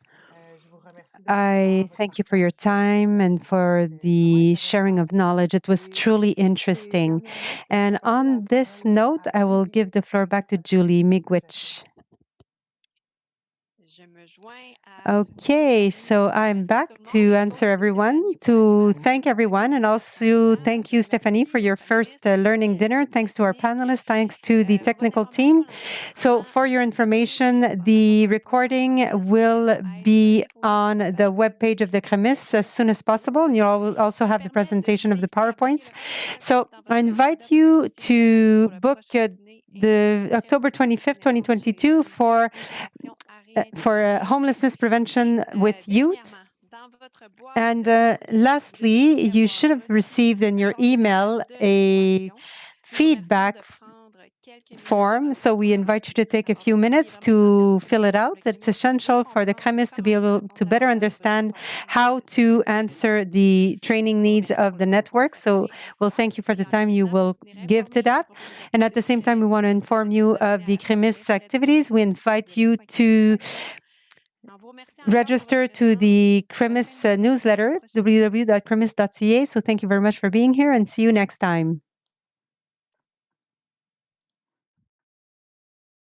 I thank you for your time and for the sharing of knowledge. It was truly interesting. And on this note, I will give the floor back to Julie Miigwech. Okay, so I'm back to answer everyone, to thank everyone, and also thank you, Stephanie, for your first learning dinner. Thanks to our panelists, thanks to the technical team. So for your information, the recording will be on the webpage of the CREMIS as soon as possible, and you'll also have the presentation of the PowerPoints. So I invite you to book the October 25th, 2022 for homelessness prevention with youth. And lastly, you should have received in your email a feedback form. So we invite you to take a few minutes to fill it out. It's essential for the CREMIS to be able to better understand how to answer the training needs of the network. So we'll thank you for the time you will give to that. And at the same time, we want to inform you of the CREMIS activities. We invite you to register to the CREMIS newsletter, www.cremis.ca. So thank you very much for being here and see you next time.